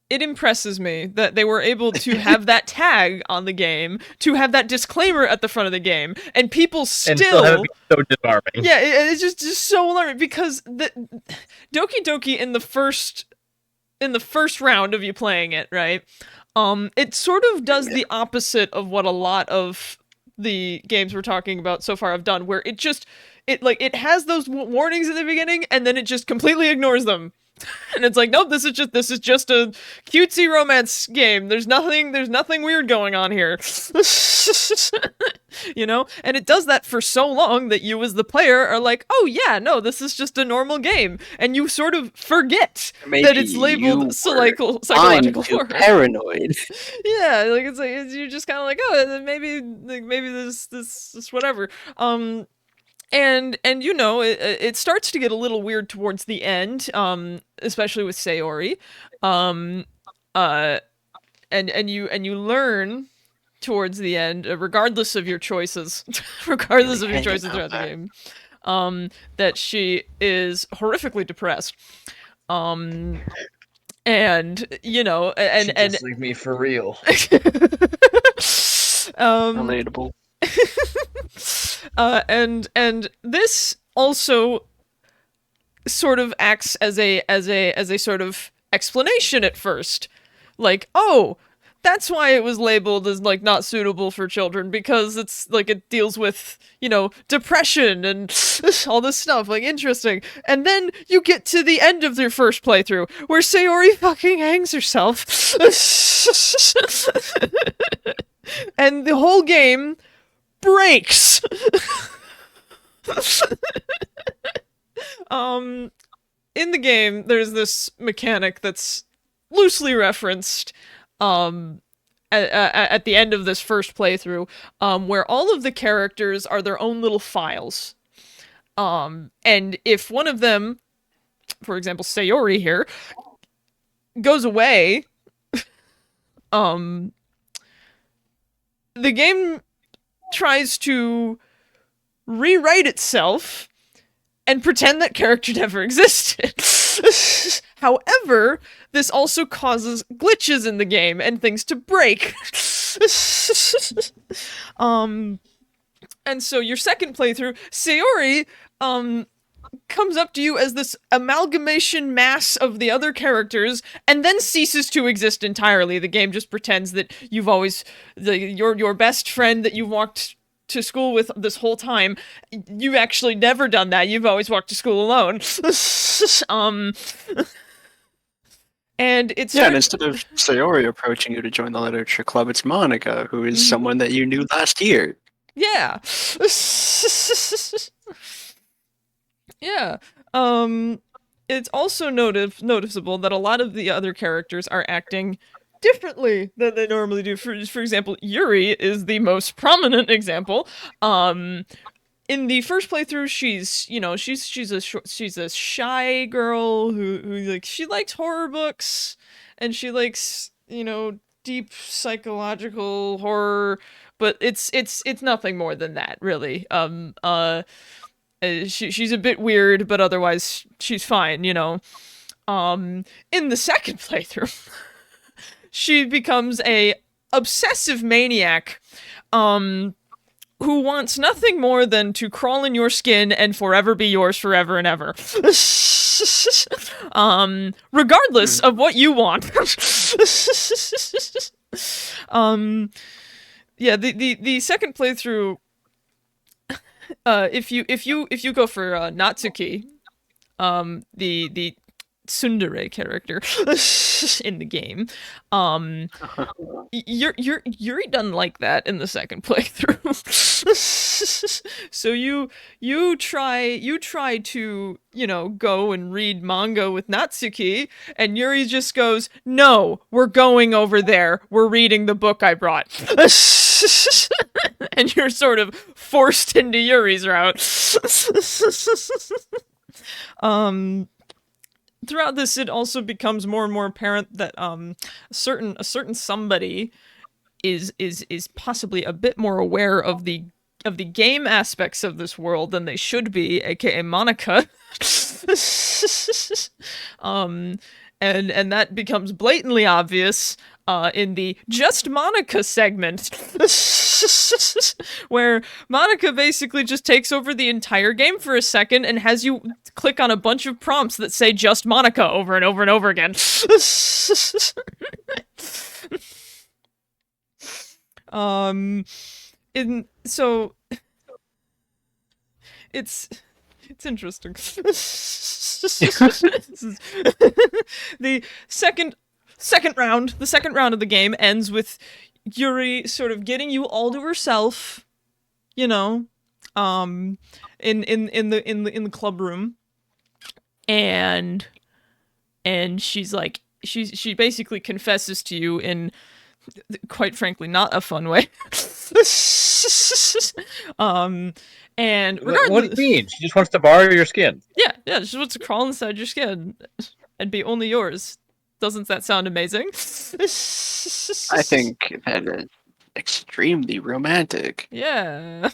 it impresses me that they were able to have that tag on the game, to have that disclaimer at the front of the game, and people still have it be so disarming. Yeah, it's just so alarming because the Doki Doki in the first round of you playing it, right? It sort of does the opposite of what a lot of the games we're talking about so far have done, where it has those warnings at the beginning, and then it just completely ignores them. And it's like, nope, this is just a cutesy romance game. There's nothing weird going on here. You know? And it does that for so long that you as the player are like, oh yeah, no, this is just a normal game. And you sort of forget that it's labeled psychological too horror. paranoid. Yeah, you're just kind of like, oh, maybe this whatever. And you know, it starts to get a little weird towards the end, especially with Sayori, and you learn towards the end, regardless of your choices, throughout the game, that she is horrifically depressed, and you know, and Just leave me for real. Relatable. And this also sort of acts as a sort of explanation at first, like, oh, that's why it was labeled as like not suitable for children, because it's like it deals with, you know, depression and all this stuff, like, interesting. And then you get to the end of their first playthrough where Sayori fucking hangs herself. And the whole game breaks. In the game, there's this mechanic that's loosely referenced at the end of this first playthrough, where all of the characters are their own little files. And if one of them, for example, Sayori here, goes away, the game tries to rewrite itself and pretend that character never existed. However, this also causes glitches in the game and things to break. And so your second playthrough, Sayori comes up to you as this amalgamation mass of the other characters and then ceases to exist entirely. The game just pretends that you've always your best friend that you've walked to school with this whole time, you've actually never done that. You've always walked to school alone. And it's and instead of Sayori approaching you to join the literature club, it's Monica, who is someone that you knew last year. Yeah. Yeah. It's also noticeable that a lot of the other characters are acting differently than they normally do. For example, Yuri is the most prominent example. In the first playthrough, she's a shy girl who like, she likes horror books and she likes, you know, deep psychological horror, but it's nothing more than that, really. She's a bit weird, but otherwise she's fine, you know. In the second playthrough, she becomes a obsessive maniac, who wants nothing more than to crawl in your skin and forever be yours forever and ever. Regardless of what you want. Yeah, the second playthrough, if you go for Natsuki, the tsundere character in the game, Yuri doesn't like that in the second playthrough. So you try to, go and read manga with Natsuki, and Yuri just goes, "No, we're going over there. We're reading the book I brought." And you're sort of forced into Yuri's route. Throughout this, it also becomes more and more apparent that a certain somebody is possibly a bit more aware of the game aspects of this world than they should be, aka Monica. And that becomes blatantly obvious in the Just Monica segment, where Monica basically just takes over the entire game for a second and has you click on a bunch of prompts that say Just Monica over and over and over again. So it's interesting. The second round of the game ends with Yuri sort of getting you all to herself, in the club room, and she's like, she basically confesses to you in, quite frankly, not a fun way. And what do you mean? She just wants to borrow your skin. Yeah, she just wants to crawl inside your skin and be only yours. Doesn't that sound amazing? I think that is extremely romantic. Yeah.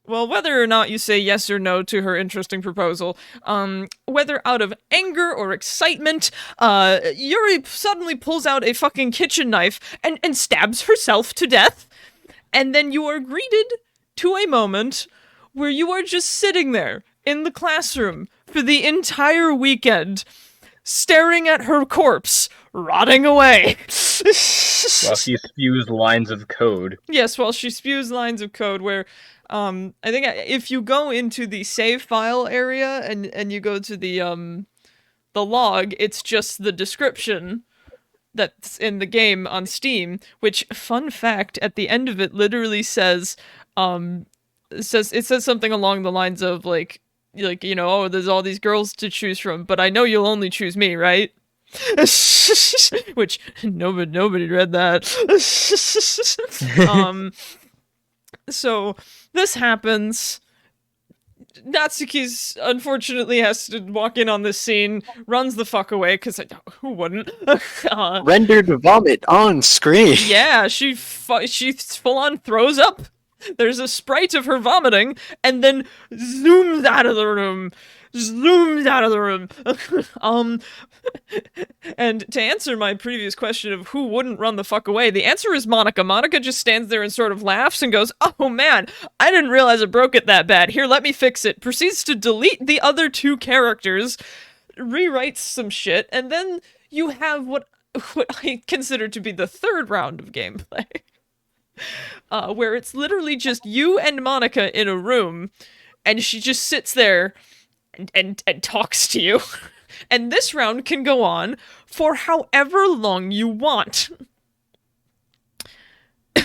Well, whether or not you say yes or no to her interesting proposal, whether out of anger or excitement, Yuri suddenly pulls out a fucking kitchen knife and stabs herself to death. And then you are greeted to a moment where you are just sitting there in the classroom for the entire weekend, staring at her corpse, rotting away. While she spews lines of code. Yes, while she spews lines of code where, I think if you go into the save file area and you go to the log, it's just the description that's in the game on Steam, which, fun fact, at the end of it literally says something along the lines of like, oh, there's all these girls to choose from, but I know you'll only choose me, right? Which nobody read that. So this happens. Natsuki's unfortunately has to walk in on this scene, runs the fuck away, because who wouldn't? Rendered vomit on screen. Yeah, she full on throws up. There's a sprite of her vomiting, and then zooms out of the room. And to answer my previous question of who wouldn't run the fuck away, the answer is Monica. Monica just stands there and sort of laughs and goes, "Oh man, I didn't realize I broke it that bad. Here, let me fix it." Proceeds to delete the other two characters, rewrites some shit, and then you have what I consider to be the third round of gameplay. Where it's literally just you and Monica in a room, and she just sits there and talks to you. And this round can go on for however long you want. Yay.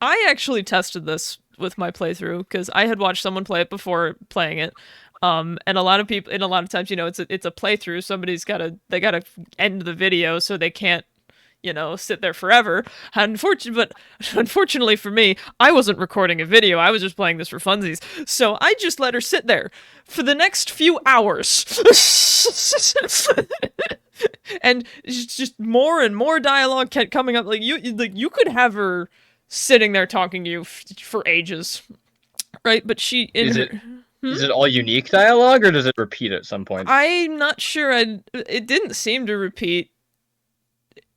I actually tested this with my playthrough because I had watched someone play it before playing it. And a lot of times, it's a playthrough. Somebody's gotta end the video so they can't, sit there forever. But unfortunately for me, I wasn't recording a video. I was just playing this for funsies. So I just let her sit there for the next few hours. And just more and more dialogue kept coming up. You could have her sitting there talking to you for ages, right? But Is it all unique dialogue, or does it repeat at some point? I'm not sure. It didn't seem to repeat,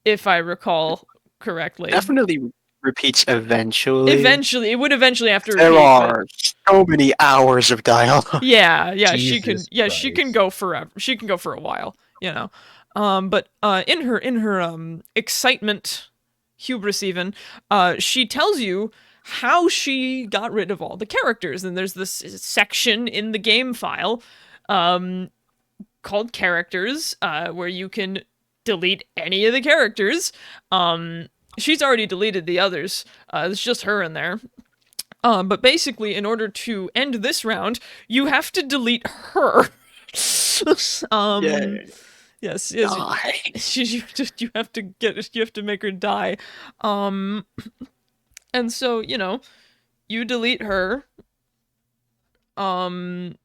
if I recall correctly. Definitely repeats eventually. Eventually, it would eventually have to repeat. There are so many hours of dialogue. Yeah, Jesus she can. Yeah, she can Christ. go forever. She can go for a while, you know. But in her excitement, hubris even, she tells you how she got rid of all the characters, and there's this section in the game file, called characters, where you can delete any of the characters. She's already deleted the others. It's just her in there. But basically, in order to end this round, you have to delete her. Yeah. Yes, Die. you have to make her die. And so, you delete her. And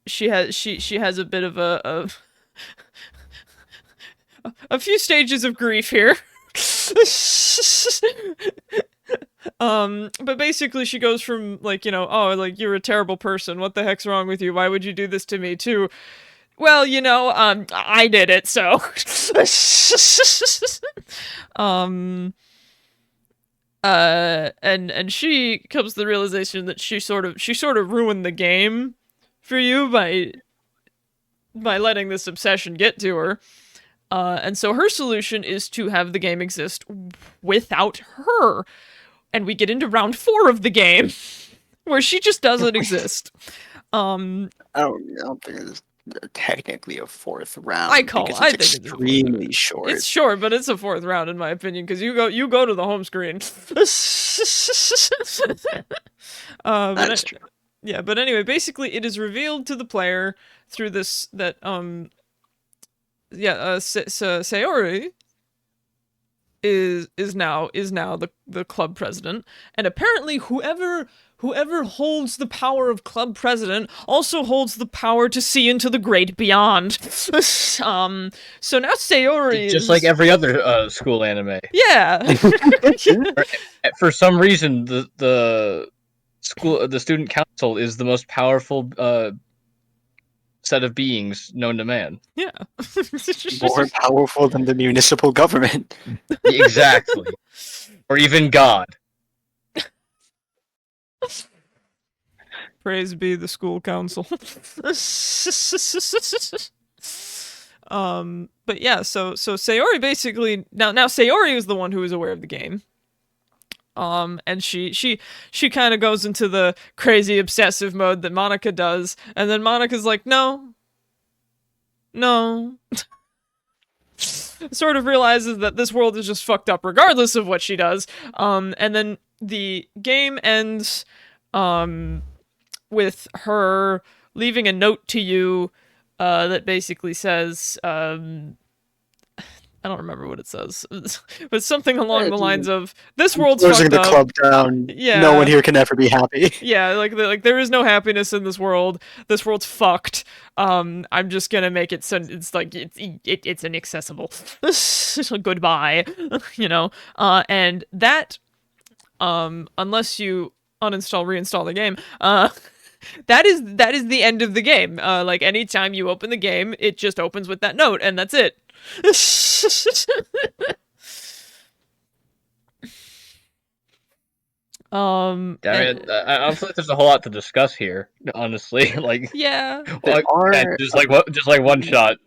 she has a bit of a few stages of grief here. But basically she goes from oh, like, you're a terrible person, what the heck's wrong with you, why would you do this to me, to, well, I did it, so. And she comes to the realization that she sort of ruined the game for you by letting this obsession get to her. And so her solution is to have the game exist without her. And we get into round 4 of the game, where she just doesn't exist. I don't think it's technically a fourth round. I think it's extremely short. It's short, but it's a 4th round in my opinion, because you go to the home screen. That's true. Yeah, but anyway, basically it is revealed to the player through this that Sayori is now the club president, and apparently whoever holds the power of club president also holds the power to see into the great beyond. So now Sayori Just like every other school anime. Yeah. For some reason, the student council is the most powerful set of beings known to man. Yeah. More powerful than the municipal government. Exactly. Or even God. Praise be the school council. But yeah, so Sayori basically now Sayori is the one who is aware of the game. And she kind of goes into the crazy obsessive mode that Monica does, and then Monica's like, no. Sort of realizes that this world is just fucked up regardless of what she does. And then the game ends with her leaving a note to you that basically says, I don't remember what it says, but something along the lines of, this world's closing fucked the up. club down. Yeah. No one here can ever be happy. Yeah, like there is no happiness in this world. This world's fucked. I'm just gonna make it so it's like it's inaccessible. Goodbye. And that unless you reinstall the game, that is the end of the game. Like, anytime you open the game, it just opens with that note, and that's it. Damn it! I don't feel like there's a whole lot to discuss here. Honestly, like, yeah, just like OneShot.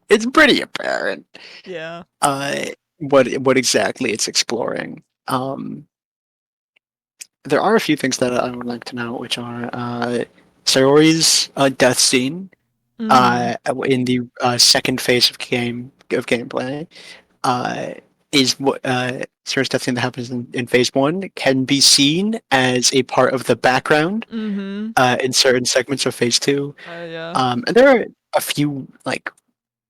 It's pretty apparent. Yeah. What exactly it's exploring. There are a few things that I would like to know, which are Sayori's death scene. In the second phase of gameplay, is what Sayori's death scene that happens in phase 1 can be seen as a part of the background in certain segments of phase 2. Yeah. And there are a few like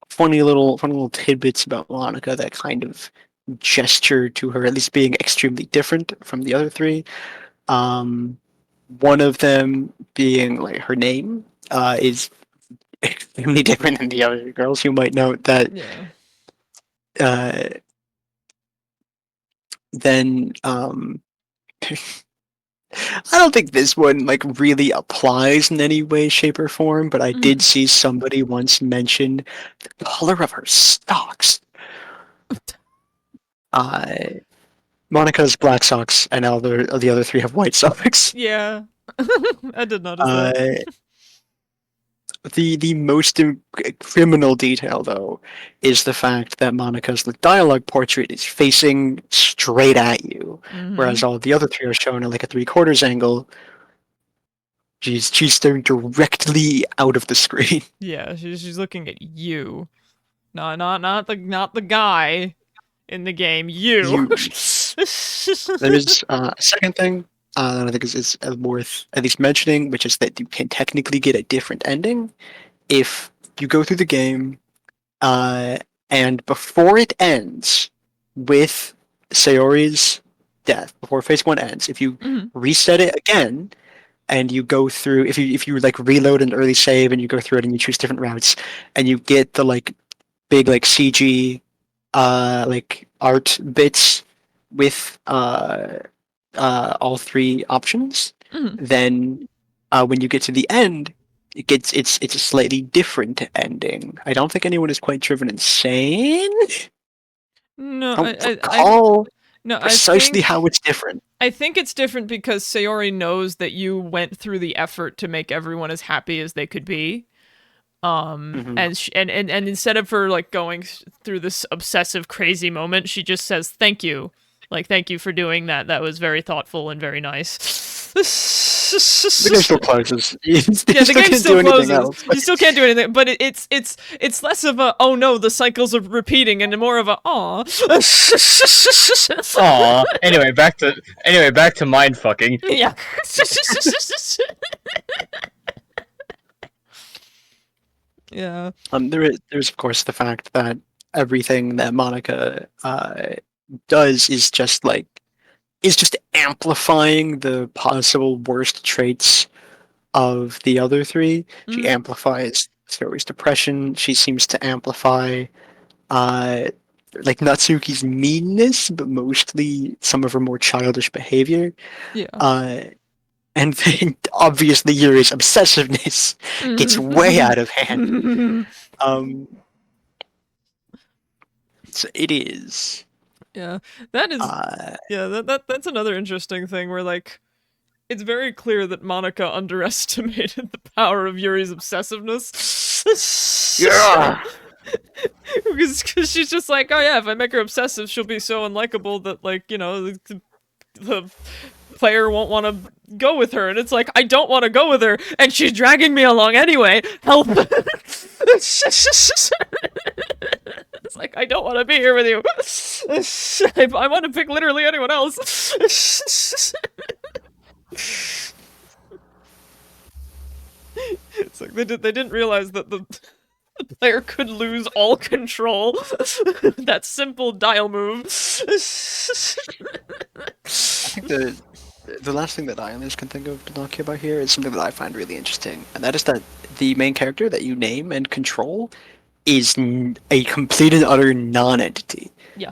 funny little tidbits about Monica that kind of gesture to her at least being extremely different from the other 3. One of them being like her name is extremely different than the other girls. You might note that. Yeah. Then I don't think this one like really applies in any way, shape, or form, but I did see somebody once mention the color of her socks. Uh, Monica's black socks, and the other three have white socks. Yeah. I did notice Uh, that. the most criminal detail, though, is the fact that Monica's dialogue portrait is facing straight at you, whereas all the other three are shown at like a 3/4 angle. She's staring directly out of the screen. Yeah, she's looking at you. Not the guy in the game. You. There is a second thing that I think is worth at least mentioning, which is that you can technically get a different ending if you go through the game and before it ends with Sayori's death, before phase 1 ends, if you reset it again and you go through, if you like reload an early save and you go through it and you choose different routes and you get the like big like CG like art bits with all three options, then when you get to the end, it's a slightly different ending. I don't think anyone is quite driven insane. No, I don't recall no, precisely how it's different. I think it's different because Sayori knows that you went through the effort to make everyone as happy as they could be. And instead of her like going through this obsessive crazy moment, she just says thank you. Like, thank you for doing that. That was very thoughtful and very nice. The game still closes. Yeah, the game still closes. You still can't do anything, but it's less of a oh no, the cycles are repeating, and more of a aw. Aw. Anyway, back to mind fucking. Yeah. Yeah. There's of course the fact that everything that Monica does is just amplifying the possible worst traits of the other three. She amplifies Sayori's depression. She seems to amplify like Natsuki's meanness, but mostly some of her more childish behavior. Yeah. And then obviously Yuri's obsessiveness gets way out of hand. So it is. Yeah, that is. That's another interesting thing where like, it's very clear that Monica underestimated the power of Yuri's obsessiveness. Yeah. Because she's just like, oh yeah, if I make her obsessive, she'll be so unlikable that like the player won't want to go with her, and it's like I don't want to go with her, and she's dragging me along anyway. Help! It's like I don't want to be here with you. I want to pick literally anyone else. It's like they didn't realize that the player could lose all control. That simple dial move. I think the last thing that I almost can think of to talk about here is something that I find really interesting, and that is that the main character that you name and control is a complete and utter non-entity. Yeah.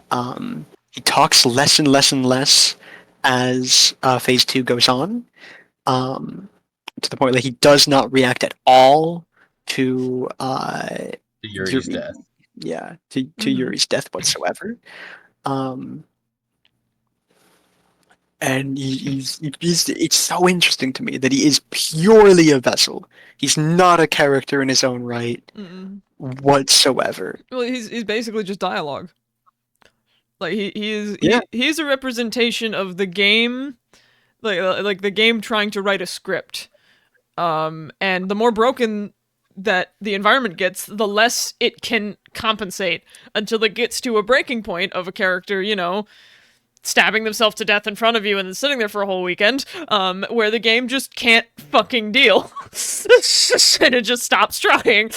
He talks less and less and less as phase 2 goes on, to the point that he does not react at all to Yuri's death. Yeah, to Yuri's death whatsoever. And it's so interesting to me that he is purely a vessel. He's not a character in his own right whatsoever. Well, he's basically just dialogue. Like he is he's a representation of the game, like the game trying to write a script. And the more broken that the environment gets, the less it can compensate until it gets to a breaking point of a character, stabbing themselves to death in front of you and then sitting there for a whole weekend, where the game just can't fucking deal. And it just stops trying.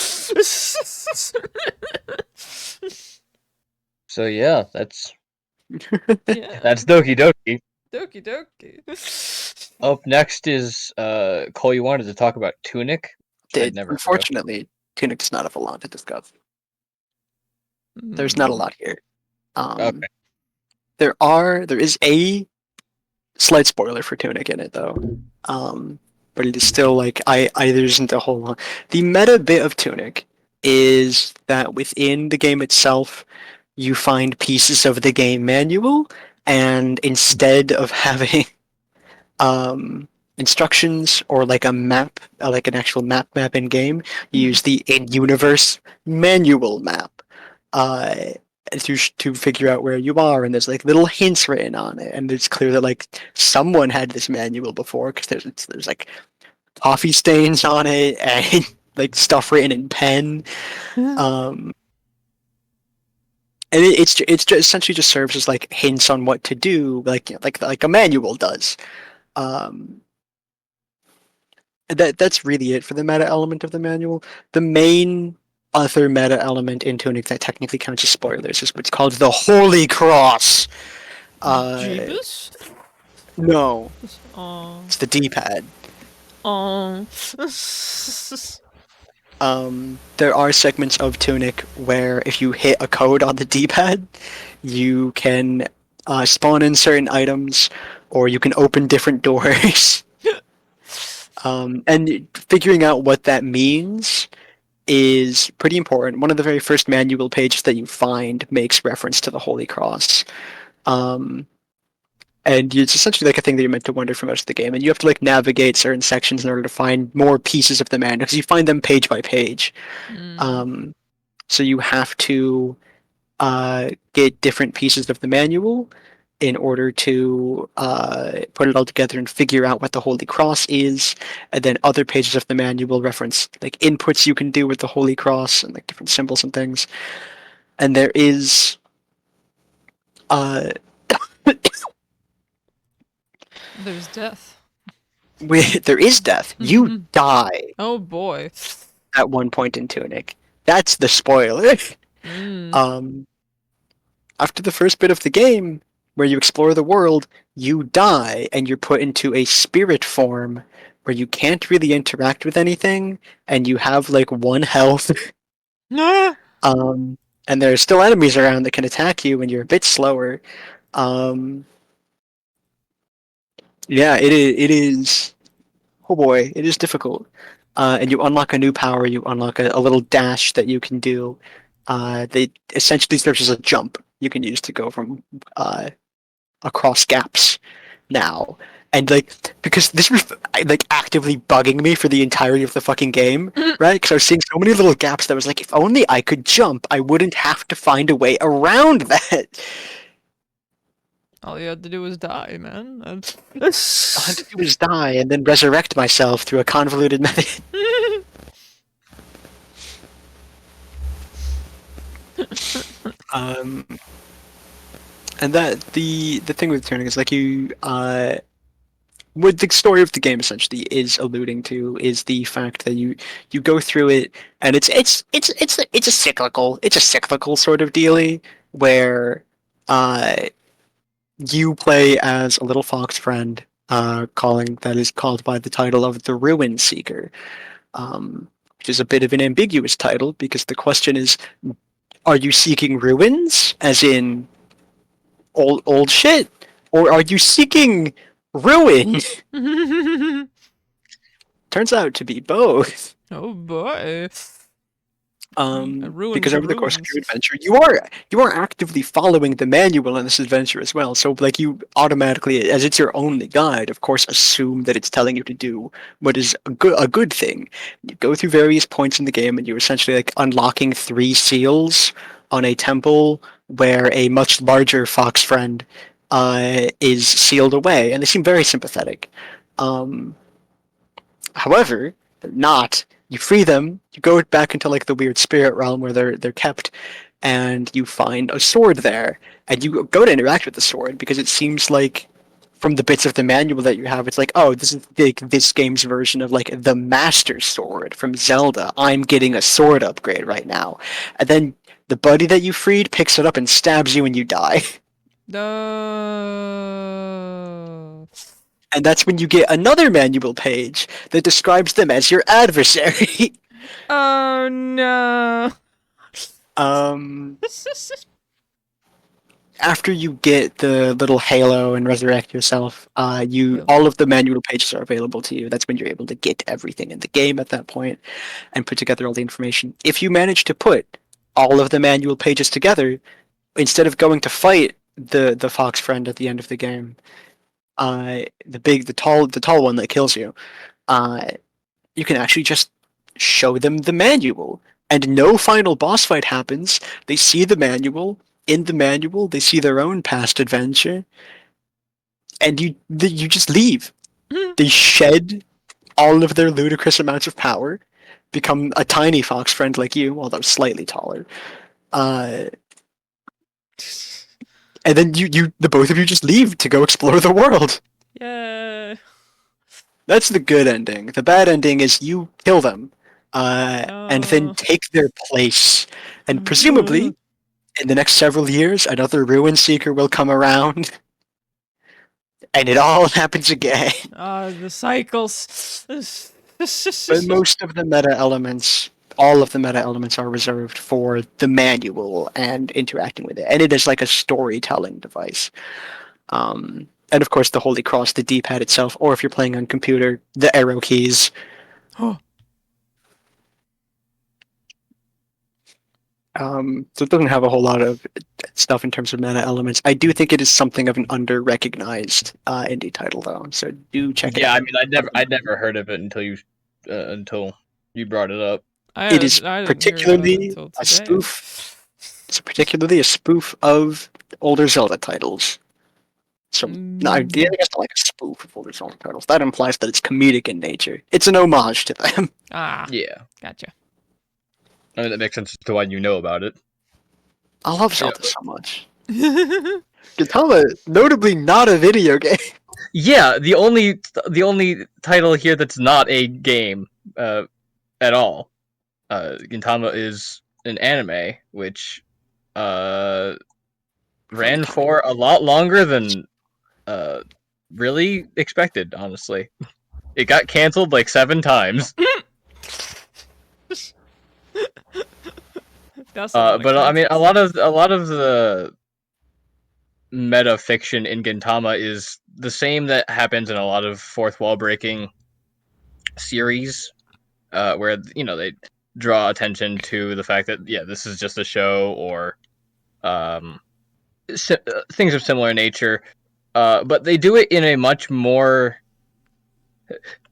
So yeah, that's Doki Doki. Doki Doki. Up next is Cole. You wanted to talk about Tunic. Unfortunately, Tunic does not have a lot to discuss. There's not a lot here. Okay. There is a slight spoiler for Tunic in it though. But it is still like there isn't a whole lot. The meta bit of Tunic is that within the game itself, you find pieces of the game manual, and instead of having instructions or like a map, like an actual map in game, you use the in-universe manual map. To figure out where you are, and there's like little hints written on it, and it's clear that like someone had this manual before because there's like coffee stains on it and like stuff written in pen. And it's just essentially just serves as like hints on what to do, like a manual does. That's really it for the meta element of the manual. The main other meta element in Tunic that technically counts as spoilers is what's called the Holy Cross. Jeebus? No, Oh. it's the D-pad. Oh. There are segments of Tunic where if you hit a code on the D-pad, you can spawn in certain items, or you can open different doors. And figuring out what that means is pretty important. One of the very first manual pages that you find makes reference to the Holy Cross. And it's essentially like a thing that you're meant to wonder for most of the game, and you have to like navigate certain sections in order to find more pieces of the manual because you find them page by page. So you have to get different pieces of the manual in order to put it all together and figure out what the Holy Cross is, and then other pages of the manual reference like inputs you can do with the Holy Cross and like different symbols and things. And there is There's death. there is death. You die Oh boy. at one point in Tunic. That's the spoiler. After the first bit of the game, where you explore the world, you die and you're put into a spirit form where you can't really interact with anything, and you have like 1 health. And there are still enemies around that can attack you, and you're a bit slower. Yeah, it is. Oh boy, it is difficult. And you unlock a new power. You unlock a little dash that you can do. They essentially serves as a jump you can use to go from across gaps now. And like, because this was like actively bugging me for the entirety of the fucking game, right? Because I was seeing so many little gaps that was like, if only I could jump, I wouldn't have to find a way around that. All you had to do was die, man. All I had to do was die and then resurrect myself through a convoluted method. And that the thing with turning is like what the story of the game essentially is alluding to is the fact that you go through it, and it's a cyclical sort of dealy where you play as a little fox friend that is called by the title of the Ruin Seeker, which is a bit of an ambiguous title because the question is, are you seeking ruins as in old shit, or are you seeking ruin? Turns out to be both. Oh boy. Because over the course of your adventure, you are actively following the manual in this adventure as well. So like you automatically, as it's your only guide, of course, assume that it's telling you to do what is a good thing. You go through various points in the game, and you're essentially like unlocking 3 seals on a temple where a much larger fox friend is sealed away, and they seem very sympathetic. However, they're not. You free them, you go back into like the weird spirit realm where they're kept, and you find a sword there, and you go to interact with the sword because it seems like from the bits of the manual that you have, it's like, oh, this is like this game's version of like the Master Sword from Zelda. I'm getting a sword upgrade right now, and then the buddy that you freed picks it up and stabs you, and you die. No. And that's when you get another manual page that describes them as your adversary. Oh no. after you get the little halo and resurrect yourself, Yeah. all of the manual pages are available to you. That's when you're able to get everything in the game at that point and put together all the information. If you manage to put all of the manual pages together, instead of going to fight the fox friend at the end of the game, the tall one that kills you, uh, you can actually just show them the manual, and no final boss fight happens. They see the manual. In the manual, they see their own past adventure, and you just leave. They shed all of their ludicrous amounts of power, become a tiny fox friend like you, although slightly taller. Uh, and then the both of you just leave to go explore the world. Yeah. That's the good ending. The bad ending is you kill them, and then No. take their place. And presumably, in the next several years, another ruin seeker will come around, and it all happens again. The cycles. But most of the meta elements, all of the meta elements, are reserved for the manual and interacting with it, and it is like a storytelling device. And of course, the Holy Cross, the D-pad itself, or if you're playing on computer, the arrow keys. So it doesn't have a whole lot of stuff in terms of meta elements. I do think it is something of an under-recognized indie title, though. So do check it Yeah, out. I mean, I'd never heard of it until you brought it up. It is I didn't hear about it particularly until a today. spoof. It's particularly a spoof of older Zelda titles. So no, I think it's not like a spoof of older Zelda titles. That implies that it's comedic in nature. It's an homage to them. Yeah, Gotcha. I mean that makes sense as to why you know about it. I love Yeah, Zelda so much. Gintama, notably not a video game. Yeah, the only title here that's not a game at all. Gintama is an anime, which ran for a lot longer than really expected. Honestly, it got canceled like 7 times. That's a lot of But I mean, a cancels. lot of the meta fiction in Gintama is the same that happens in a lot of fourth wall breaking series, where they draw attention to the fact that this is just a show, or um, things of similar nature. But they do it in a much more.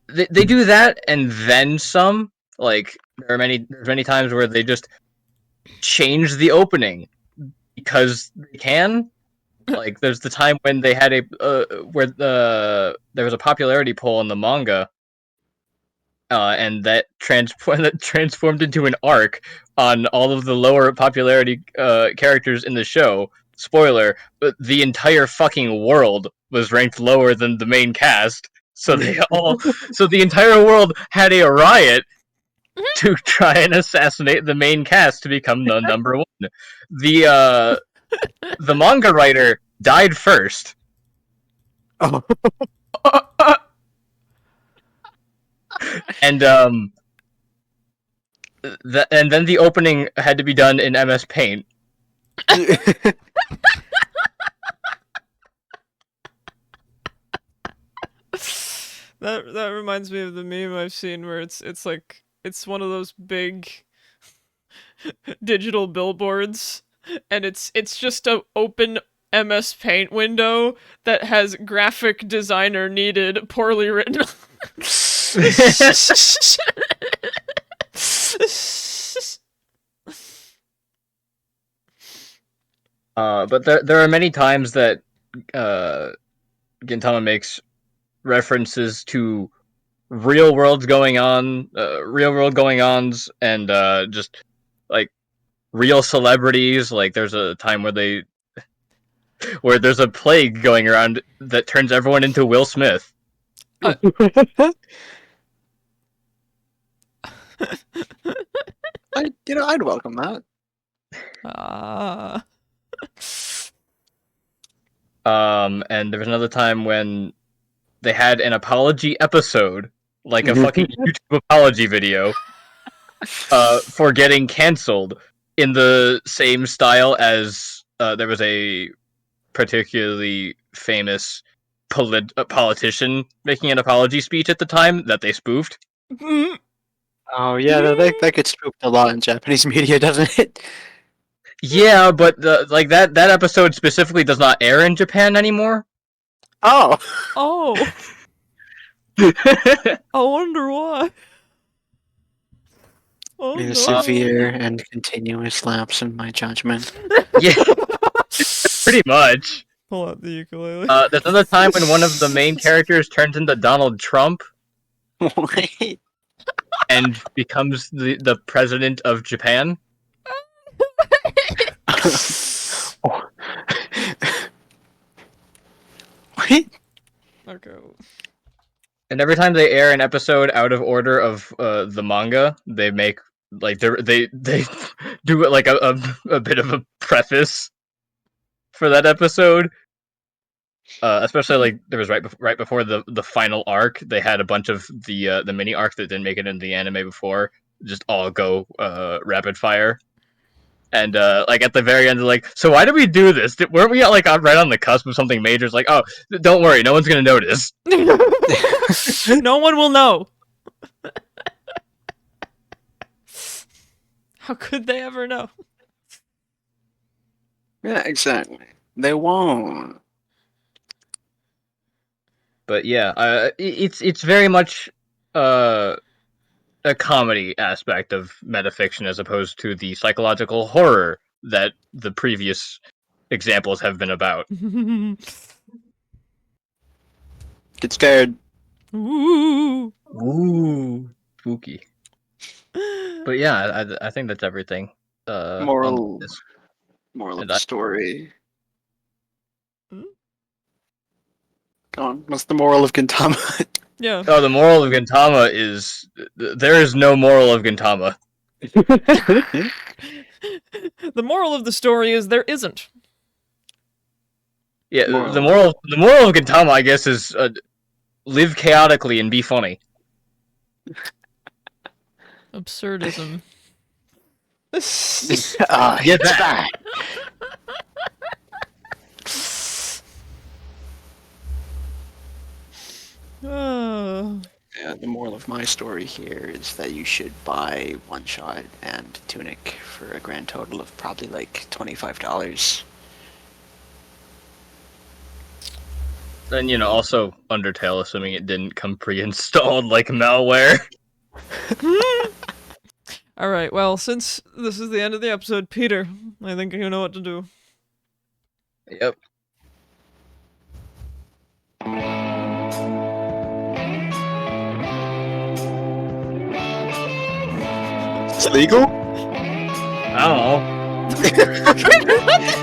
They do that and then some. Like there's many times where they just change the opening because they can. Like there's the time when they had there was a popularity poll in the manga, and that transformed into an arc on all of the lower popularity characters in the show. Spoiler: but the entire fucking world was ranked lower than the main cast, so the entire world had a riot to try and assassinate the main cast to become the number one. The manga writer died first. Oh. And and then the opening had to be done in MS Paint. That reminds me of the meme I've seen where it's one of those big digital billboards, and it's just a open MS Paint window that has graphic designer needed poorly written. But there are many times that Gintama makes references to real world going ons, and just like real celebrities. Like there's a time where there's a plague going around that turns everyone into Will Smith. I'd welcome that. And there was another time when they had an apology episode, like a fucking YouTube apology video, for getting canceled in the same style as there was a particularly famous politician making an apology speech at the time that they spoofed. Oh yeah, that gets spoofed a lot in Japanese media, doesn't it? Yeah, but that episode specifically does not air in Japan anymore. Oh. Oh, I wonder why. Oh A no. severe and continuous lapse in my judgment. Yeah, pretty much. Pull out the ukulele. There's another time when one of the main characters turns into Donald Trump Wait. and becomes the president of Japan. Wait. Okay. And every time they air an episode out of order of the manga, they make like they do like a bit of a preface for that episode. Especially like there was right before the final arc, they had a bunch of the mini arcs that didn't make it into the anime before, just all go rapid fire. And like at the very end, they're like, "So why did we do this? Weren't we like right on the cusp of something major?" It's like, "Oh, don't worry, no one's gonna notice." No one will know. How could they ever know? Yeah, exactly. They won't. But yeah, it's very much a comedy aspect of metafiction as opposed to the psychological horror that the previous examples have been about. Get scared. Ooh. Ooh, spooky. But yeah, I think that's everything. Moral on this. of And the story. Hmm? Go on. What's the moral of Gintama? Yeah. Oh, the moral of Gintama is there is no moral of Gintama. The moral of the story is there isn't. Yeah, Moral. the moral of Gintama, I guess, is live chaotically and be funny. Absurdism. Get it's that. back. Oh. Yeah, the moral of my story here is that you should buy OneShot and Tunic for a grand total of probably like $25. And also Undertale, assuming it didn't come pre-installed like malware. Alright, well, since this is the end of the episode, Peter, I think you know what to do. Yep. It's legal? I don't know.